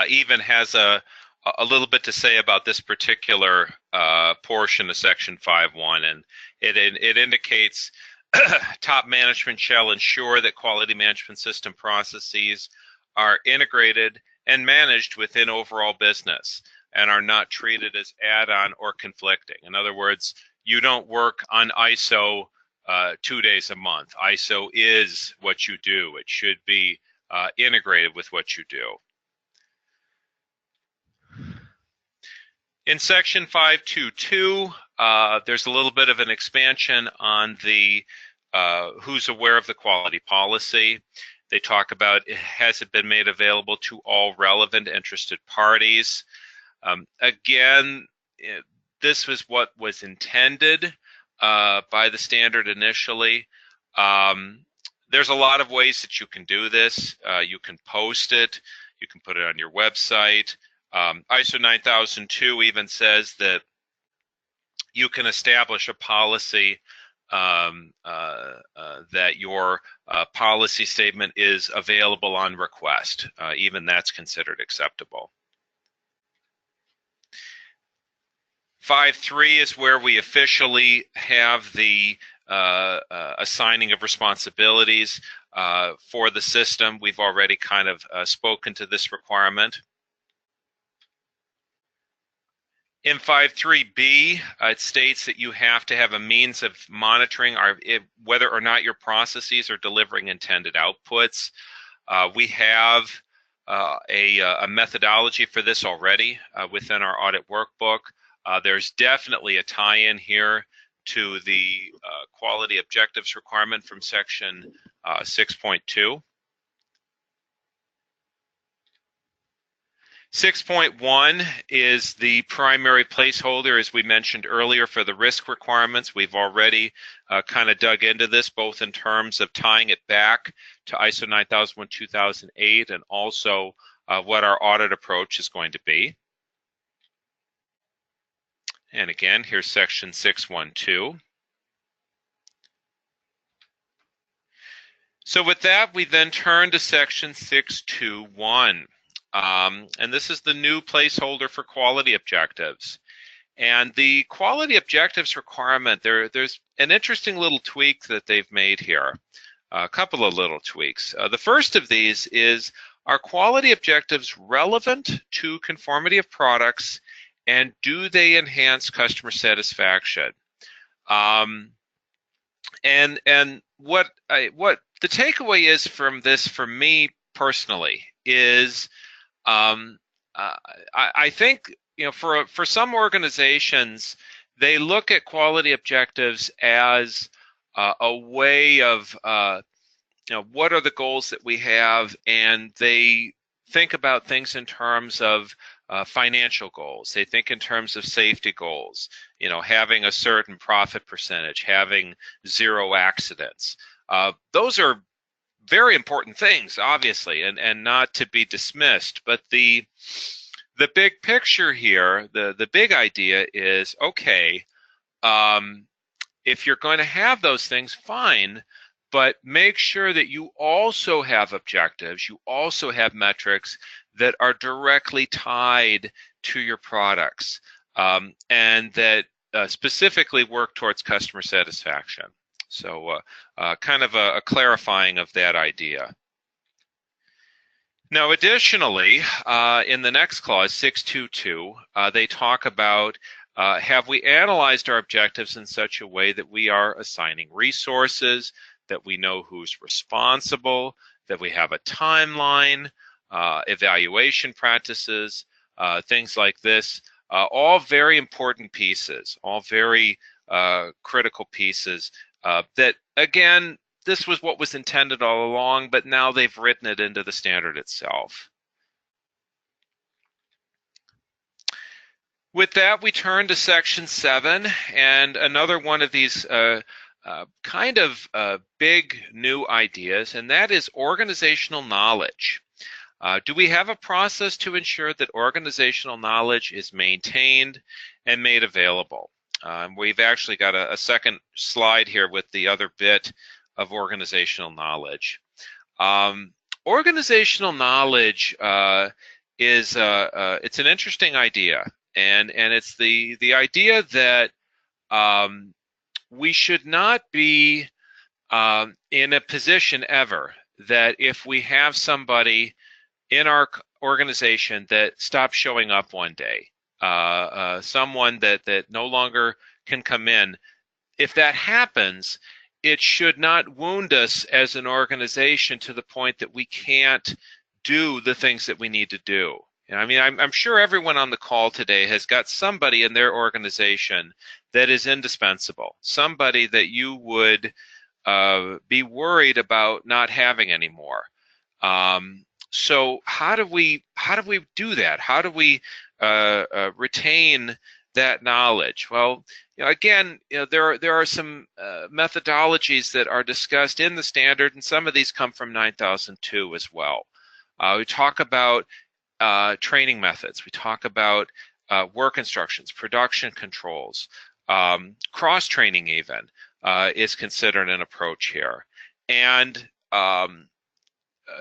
even has a little bit to say about this particular portion of Section 5.1, and it indicates top management shall ensure that quality management system processes are integrated and managed within overall business and are not treated as add-on or conflicting. In other words, you don't work on ISO 2 days a month. ISO is what you do. It should be integrated with what you do. In Section 522, there's a little bit of an expansion on the who's aware of the quality policy. They talk about, has it been made available to all relevant interested parties? Again, this was what was intended by the standard initially. There's a lot of ways that you can do this. You can post it. You can put it on your website. ISO 9002 even says that you can establish a policy that your policy statement is available on request. Even that's considered acceptable. 5.3 is where we officially have the assigning of responsibilities for the system. We've already kind of spoken to this requirement. In 5.3b, it states that you have to have a means of monitoring whether or not your processes are delivering intended outputs. We have a methodology for this already within our audit workbook. There's definitely a tie-in here to the quality objectives requirement from Section 6.2. 6.1 is the primary placeholder, as we mentioned earlier, for the risk requirements. We've already kind of dug into this, both in terms of tying it back to ISO 9001-2008 and also what our audit approach is going to be. And again, here's Section 6.1.2. So with that, we then turn to Section 6.2.1. And this is the new placeholder for quality objectives. And the quality objectives requirement, there's an interesting little tweak that they've made here, a couple of little tweaks. The first of these is, are quality objectives relevant to conformity of products, and do they enhance customer satisfaction? And what the takeaway is from this, for me personally, is I think, you know, for some organizations, they look at quality objectives as a way of, you know, what are the goals that we have, and they think about things in terms of financial goals. They think in terms of safety goals, you know, having a certain profit percentage, having 0 accidents. Those are very important things, obviously, and not to be dismissed. But the big picture here, the big idea is, okay, if you're going to have those things, fine, but make sure that you also have objectives, you also have metrics that are directly tied to your products, and that specifically work towards customer satisfaction. So kind of a clarifying of that idea. Now, additionally, in the next clause, 622, they talk about have we analyzed our objectives in such a way that we are assigning resources, that we know who's responsible, that we have a timeline, evaluation practices, things like this, all very important pieces, all very critical pieces that, again, this was what was intended all along, but now they've written it into the standard itself. With that, we turn to section 7, and another one of these kind of big new ideas, and that is organizational knowledge. Do we have a process to ensure that organizational knowledge is maintained and made available? We've actually got a second slide here with the other bit of organizational knowledge. Organizational knowledge is it's an interesting idea, and it's the idea that we should not be in a position ever that if we have somebody in our organization that stops showing up one day, someone that no longer can come in, if that happens, it should not wound us as an organization to the point that we can't do the things that we need to do. I mean, I'm sure everyone on the call today has got somebody in their organization that is indispensable, somebody that you would be worried about not having anymore. So how do we do that? How do we retain that knowledge? Well, again, there are some methodologies that are discussed in the standard, and some of these come from 9002 as well. We talk about training methods. We talk about work instructions, production controls, cross-training even is considered an approach here. And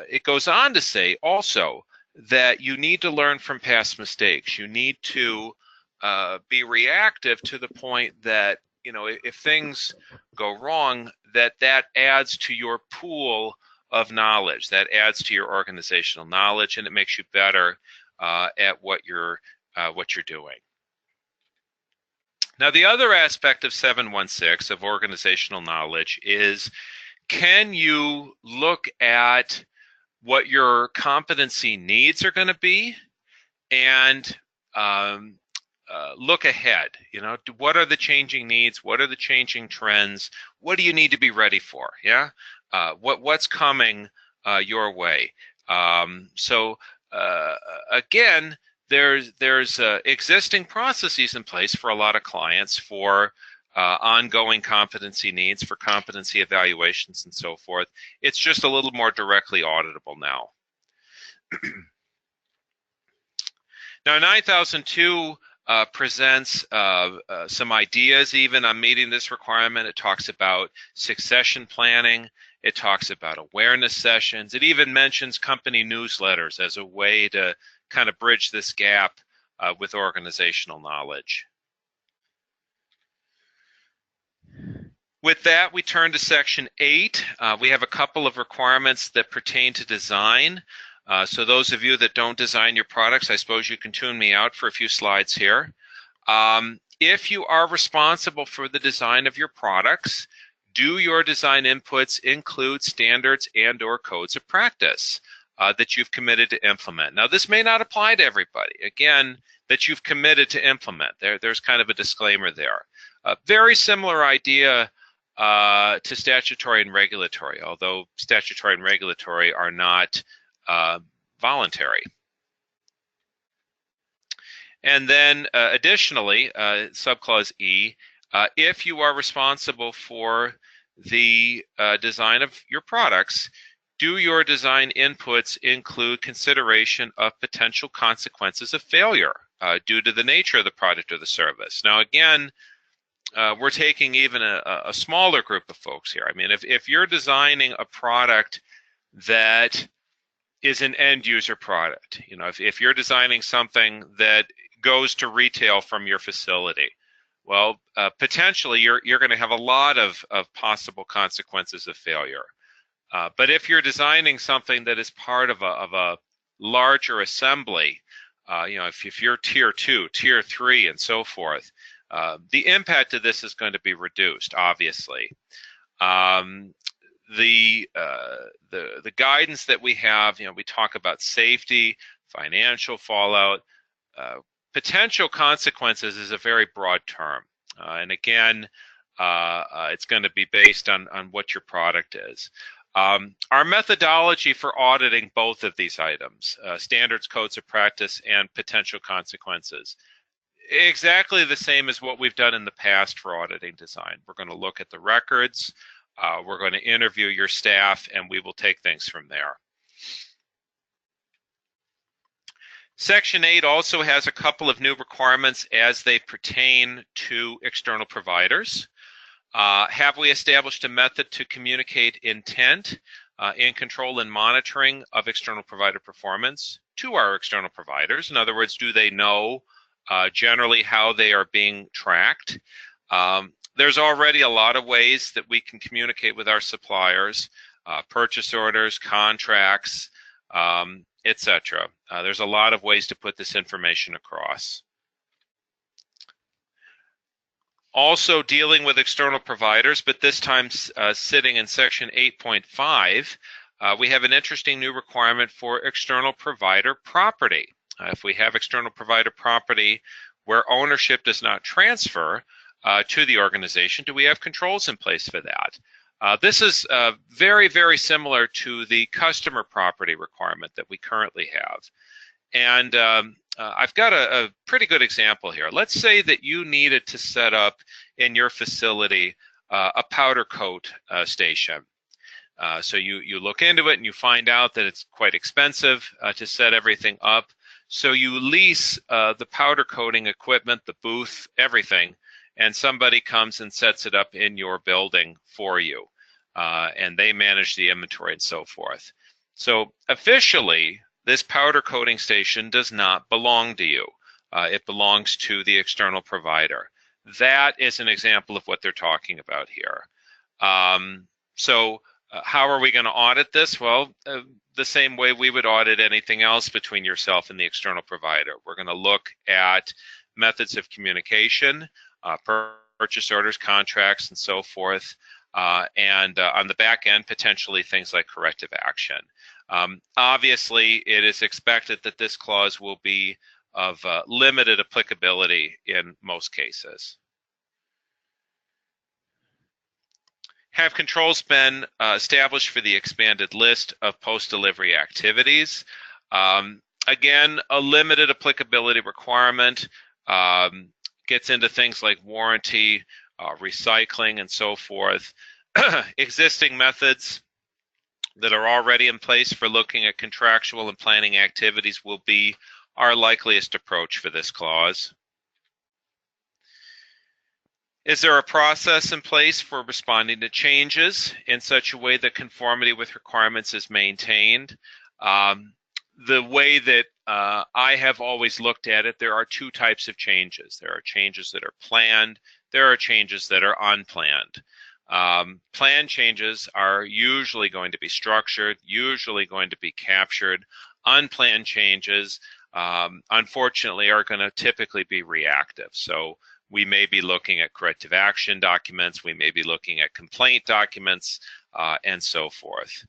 it goes on to say also that you need to learn from past mistakes. You need to be reactive to the point that, if things go wrong, that adds to your pool of knowledge, that adds to your organizational knowledge, and it makes you better at what you're doing. Now, the other aspect of 716 of organizational knowledge is, can you look at what your competency needs are going to be and look ahead? What are the changing needs? What are the changing trends? What do you need to be ready for? Yeah, what's coming your way? So again, there's existing processes in place for a lot of clients for ongoing competency needs, for competency evaluations and so forth. It's just a little more directly auditable now. Now, 9002 presents some ideas even on meeting this requirement. It talks about succession planning. It talks about awareness sessions. It even mentions company newsletters as a way to kind of bridge this gap with organizational knowledge. With that, we turn to section 8. We have a couple of requirements that pertain to design. So those of you that don't design your products, I suppose you can tune me out for a few slides here. If you are responsible for the design of your products, do your design inputs include standards and/or codes of practice that you've committed to implement? Now, this may not apply to everybody. Again, that you've committed to implement. There's kind of a disclaimer there. Very similar idea to statutory and regulatory, although statutory and regulatory are not voluntary. And then additionally, subclause E, if you are responsible for the design of your products, do your design inputs include consideration of potential consequences of failure due to the nature of the product or the service? Now, again, we're taking even a smaller group of folks here. I mean, if you're designing a product that is an end user product, you know, if you're designing something that goes to retail from your facility, well, potentially you're going to have a lot of possible consequences of failure. But if you're designing something that is part of a larger assembly, you know, if you're tier 2, tier 3, and so forth, the impact of this is going to be reduced, obviously. The guidance that we have, you know, we talk about safety, financial fallout, potential consequences is a very broad term, and again, it's going to be based on what your product is. Our methodology for auditing both of these items, standards, codes of practice, and potential consequences, exactly the same as what we've done in the past for auditing design. We're going to look at the records, we're going to interview your staff, and we will take things from there. Section 8 also has a couple of new requirements as they pertain to external providers. Have we established a method to communicate intent in control and monitoring of external provider performance to our external providers? In other words, do they know generally how they are being tracked? There's already a lot of ways that we can communicate with our suppliers, purchase orders, contracts, etc. There's a lot of ways to put this information across. Also dealing with external providers, but this time sitting in section 8.5, we have an interesting new requirement for external provider property. If we have external provider property where ownership does not transfer to the organization, do we have controls in place for that? This is very, very similar to the customer property requirement that we currently have. And I've got a pretty good example here. Let's say that you needed to set up in your facility a powder coat station. So you look into it and you find out that it's quite expensive to set everything up. So you lease the powder coating equipment, the booth, everything, and somebody comes and sets it up in your building for you. And they manage the inventory and so forth. So officially, this powder coating station does not belong to you. It belongs to the external provider. That is an example of what they're talking about here. How are we going to audit this? Well, the same way we would audit anything else between yourself and the external provider. We're going to look at methods of communication, purchase orders, contracts, and so forth. And on the back end, potentially things like corrective action. Obviously, it is expected that this clause will be of limited applicability in most cases. Have controls been established for the expanded list of post-delivery activities? Again, a limited applicability requirement gets into things like warranty, recycling, and so forth. Existing methods that are already in place for looking at contractual and planning activities will be our likeliest approach for this clause. Is there a process in place for responding to changes in such a way that conformity with requirements is maintained? The way that I have always looked at it, there are two types of changes. There are changes that are planned. There are changes that are unplanned. Planned changes are usually going to be structured, usually going to be captured. Unplanned changes, unfortunately, are going to typically be reactive. So we may be looking at corrective action documents, we may be looking at complaint documents, and so forth.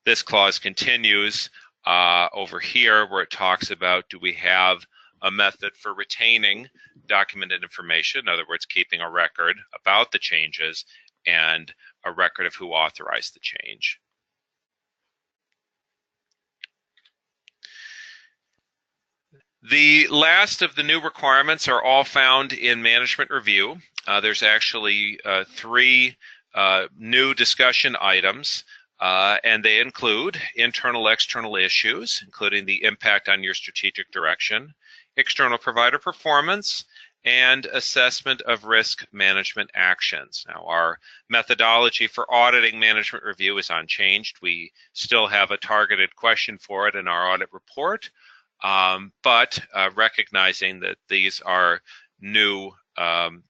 This clause continues over here where it talks about, do we have a method for retaining documented information, in other words, keeping a record about the changes and a record of who authorized the change. The last of the new requirements are all found in management review. There's actually 3 new discussion items, and they include internal, external issues, including the impact on your strategic direction, external provider performance, and assessment of risk management actions. Now, our methodology for auditing management review is unchanged. We still have a targeted question for it in our audit report, but recognizing that these are new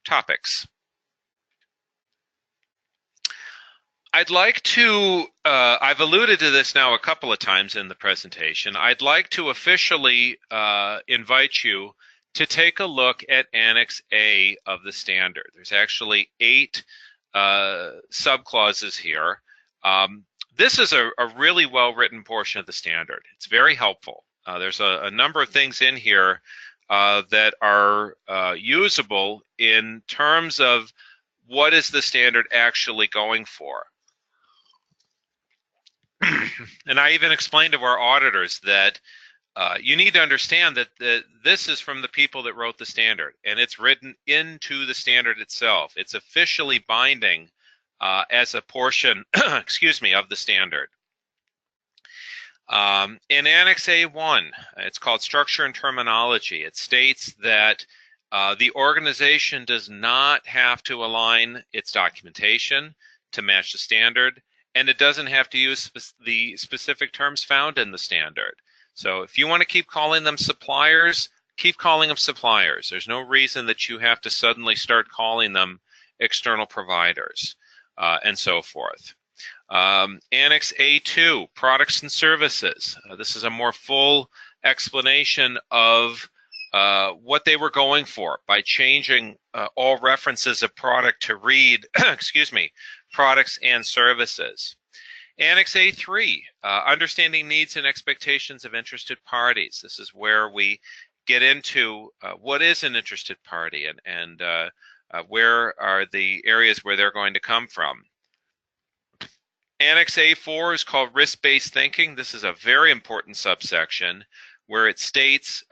topics. I'd like to, I've alluded to this now a couple of times in the presentation. I'd like to officially invite you to take a look at Annex A of the standard. There's actually 8 subclauses here. This is a really well-written portion of the standard. It's very helpful. There's a number of things in here that are usable in terms of what is the standard actually going for. And I even explained to our auditors that you need to understand that this is from the people that wrote the standard, and it's written into the standard itself. It's officially binding as a portion, excuse me, of the standard. In Annex A1, it's called Structure and Terminology. It states that the organization does not have to align its documentation to match the standard, and it doesn't have to use the specific terms found in the standard. So if you want to keep calling them suppliers, keep calling them suppliers. There's no reason that you have to suddenly start calling them external providers, and so forth. Annex A2, products and services. This is a more full explanation of what they were going for by changing all references of product to read, excuse me, products and services. Annex A3, understanding needs and expectations of interested parties. This is where we get into what is an interested party and where are the areas where they're going to come from. Annex A4 is called risk-based thinking. This is a very important subsection where it states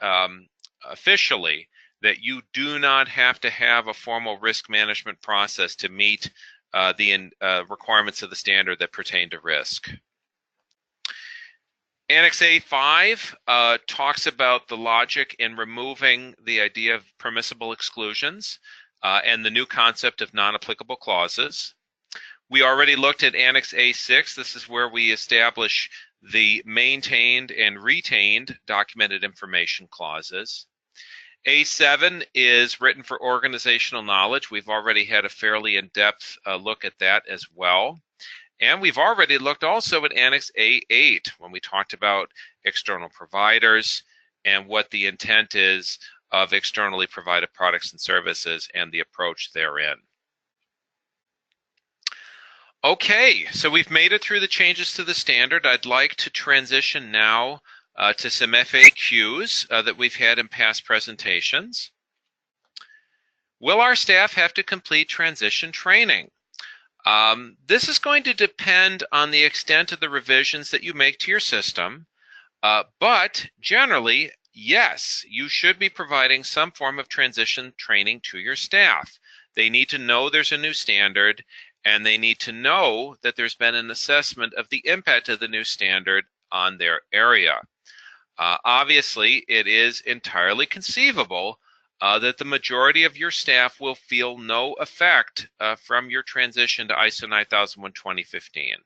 officially that you do not have to have a formal risk management process to meet the requirements of the standard that pertain to risk. Annex A5 talks about the logic in removing the idea of permissible exclusions and the new concept of non-applicable clauses. We already looked at Annex A6. This is where we establish the maintained and retained documented information clauses. A7 is written for organizational knowledge. We've already had a fairly in-depth look at that as well. And we've already looked also at Annex A8 when we talked about external providers and what the intent is of externally provided products and services and the approach therein. Okay, so we've made it through the changes to the standard. I'd like to transition now to some FAQs that we've had in past presentations. Will our staff have to complete transition training? This is going to depend on the extent of the revisions that you make to your system, but generally, yes, you should be providing some form of transition training to your staff. They need to know there's a new standard, and they need to know that there's been an assessment of the impact of the new standard on their area. Obviously, it is entirely conceivable that the majority of your staff will feel no effect from your transition to ISO 9001:2015.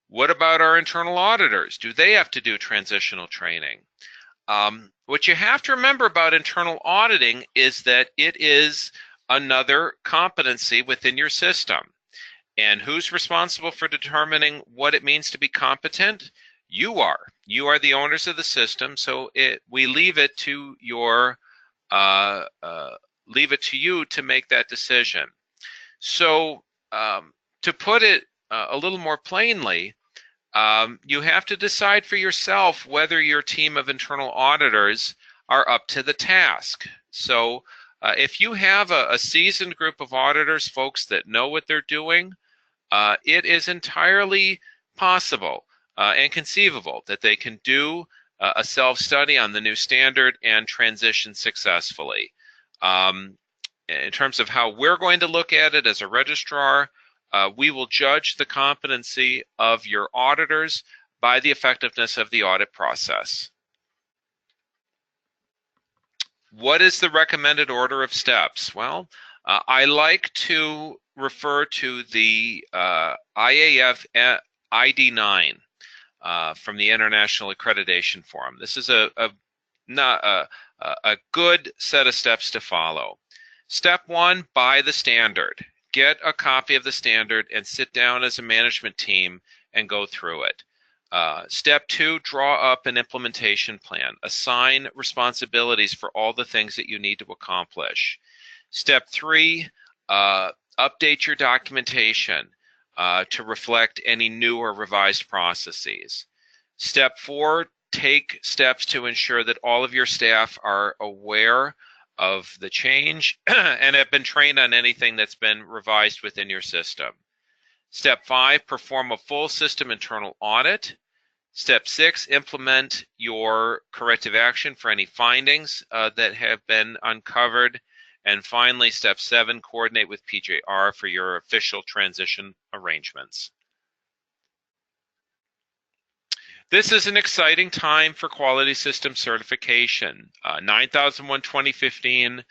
What about our internal auditors? Do they have to do transitional training? What you have to remember about internal auditing is that it is another competency within your system. And who's responsible for determining what it means to be competent? You are. You are the owners of the system, so we leave it to your you to make that decision. So to put it a little more plainly, you have to decide for yourself whether your team of internal auditors are up to the task. So if you have a seasoned group of auditors, folks that know what they're doing, it is entirely possible and conceivable that they can do a self-study on the new standard and transition successfully. In terms of how we're going to look at it as a registrar, we will judge the competency of your auditors by the effectiveness of the audit process. What is the recommended order of steps? Well, I like to refer to the IAF ID9 from the International Accreditation Forum. This is a good set of steps to follow. Step one, buy the standard. Get a copy of the standard and sit down as a management team and go through it. Step two, draw up an implementation plan. Assign responsibilities for all the things that you need to accomplish. Step three, update your documentation to reflect any new or revised processes. Step four, take steps to ensure that all of your staff are aware of the change and have been trained on anything that's been revised within your system. Step five, perform a full system internal audit. Step six, implement your corrective action for any findings that have been uncovered. And finally, step seven, coordinate with PJR for your official transition arrangements. This is an exciting time for quality system certification. 9001-2015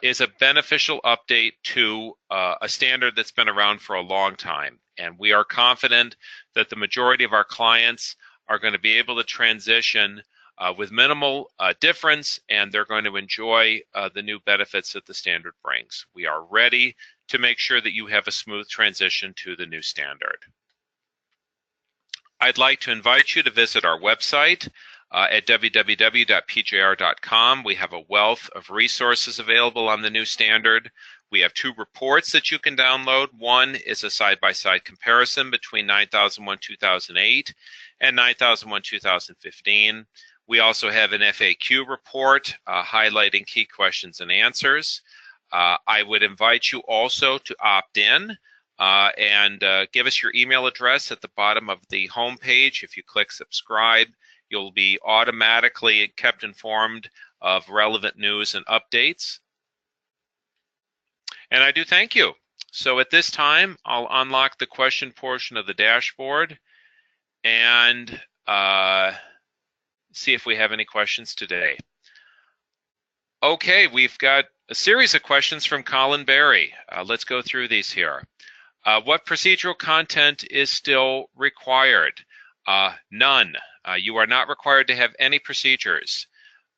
is a beneficial update to a standard that's been around for a long time. And we are confident that the majority of our clients are going to be able to transition with minimal difference, and they're going to enjoy the new benefits that the standard brings. We are ready to make sure that you have a smooth transition to the new standard. I'd like to invite you to visit our website at www.pjr.com. We have a wealth of resources available on the new standard. We have two reports that you can download. One is a side-by-side comparison between 9001-2008 and 9001-2015. We also have an FAQ report highlighting key questions and answers. I would invite you also to opt in and give us your email address at the bottom of the home page. If you click subscribe, you'll be automatically kept informed of relevant news and updates. And I do thank you. So at this time, I'll unlock the question portion of the dashboard and see if we have any questions today. Okay, we've got a series of questions from Colin Berry. Let's go through these here. What procedural content is still required? None. You are not required to have any procedures.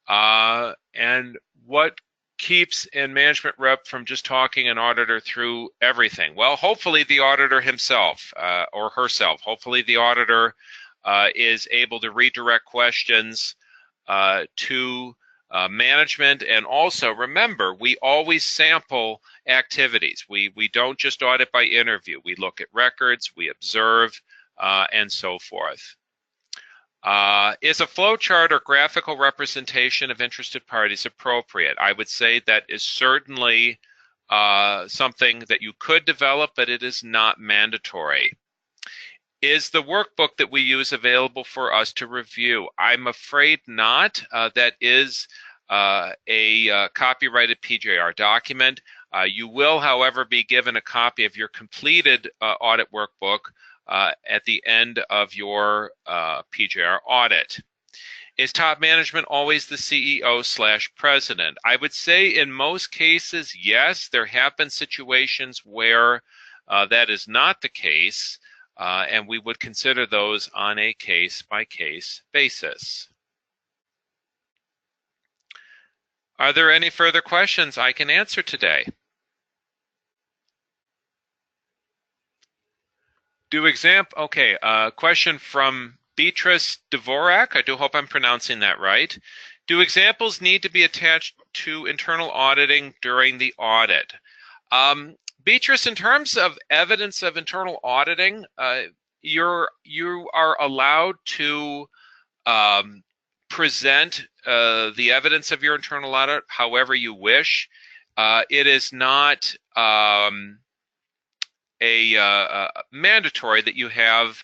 And what keeps a management rep from just talking an auditor through everything? Well, hopefully the auditor himself or herself. Hopefully the auditor is able to redirect questions to management. And also remember, we always sample activities. We don't just audit by interview. We look at records, we observe, and so forth. Is a flowchart or graphical representation of interested parties appropriate? I would say that is certainly something that you could develop, but it is not mandatory. Is the workbook that we use available for us to review? I'm afraid not. That is a copyrighted PJR document. You will, however, be given a copy of your completed audit workbook at the end of your PJR audit. Is top management always the CEO/president? I would say in most cases, yes. There have been situations where that is not the case, and we would consider those on a case-by-case basis. Are there any further questions I can answer today? Okay, question from Beatrice Dvorak. I do hope I'm pronouncing that right. Do examples need to be attached to internal auditing during the audit? Beatrice, in terms of evidence of internal auditing, you are allowed to present the evidence of your internal audit however you wish. It is not mandatory that you have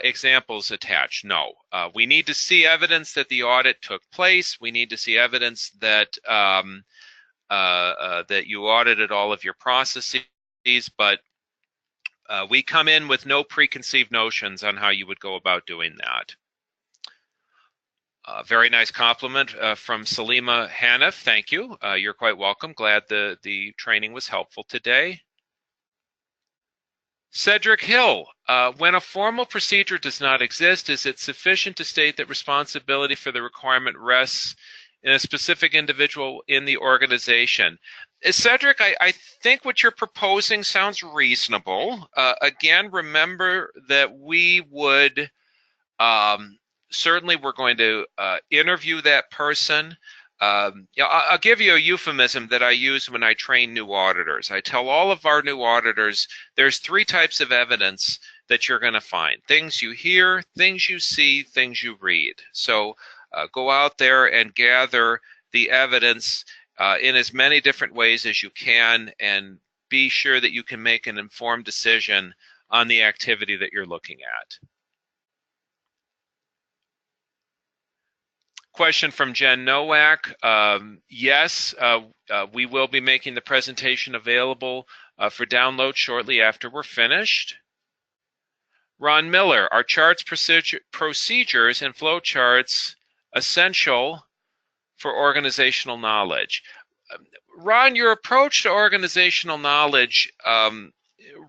examples attached. No, we need to see evidence that the audit took place. We need to see evidence that that you audited all of your processes, but we come in with no preconceived notions on how you would go about doing that. Very nice compliment from Salima Hanif. Thank you. You're quite welcome. Glad the training was helpful today. Cedric Hill, when a formal procedure does not exist, is it sufficient to state that responsibility for the requirement rests in a specific individual in the organization? Cedric, I think what you're proposing sounds reasonable. Again, remember that we would certainly we're going to interview that person. I'll give you a euphemism that I use when I train new auditors. I tell all of our new auditors there's three types of evidence that you're going to find: things you hear, things you see, things you read. So go out there and gather the evidence in as many different ways as you can, and be sure that you can make an informed decision on the activity that you're looking at. Question from Jen Nowak. Yes, we will be making the presentation available for download shortly after we're finished. Ron Miller, are charts, procedures, and flow charts essential for organizational knowledge? Ron, your approach to organizational knowledge,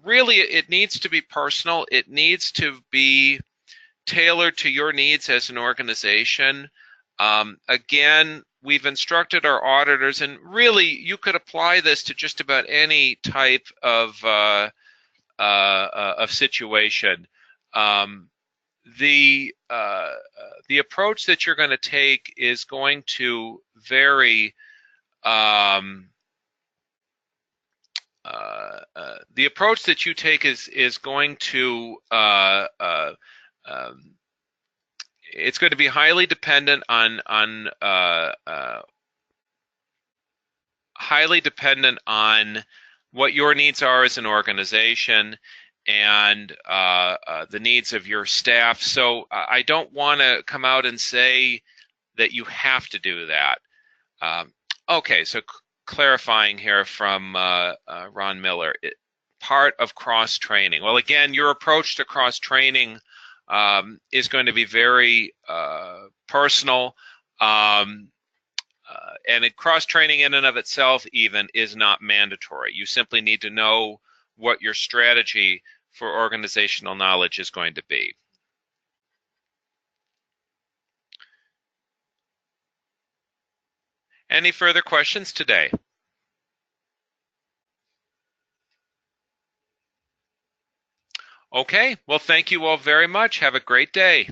really it needs to be personal. It needs to be tailored to your needs as an organization. Again, we've instructed our auditors, and really you could apply this to just about any type of situation. The approach that you're going to take is going to vary. The approach that you take is going to it's going to be highly dependent on what your needs are as an organization and the needs of your staff. So I don't want to come out and say that you have to do that. Okay, so clarifying here from Ron Miller, part of cross-training. Well, again, your approach to cross-training is going to be very personal, and cross-training in and of itself even is not mandatory. You simply need to know what your strategy for organizational knowledge is going to be. Any further questions today? Okay, well, thank you all very much. Have a great day.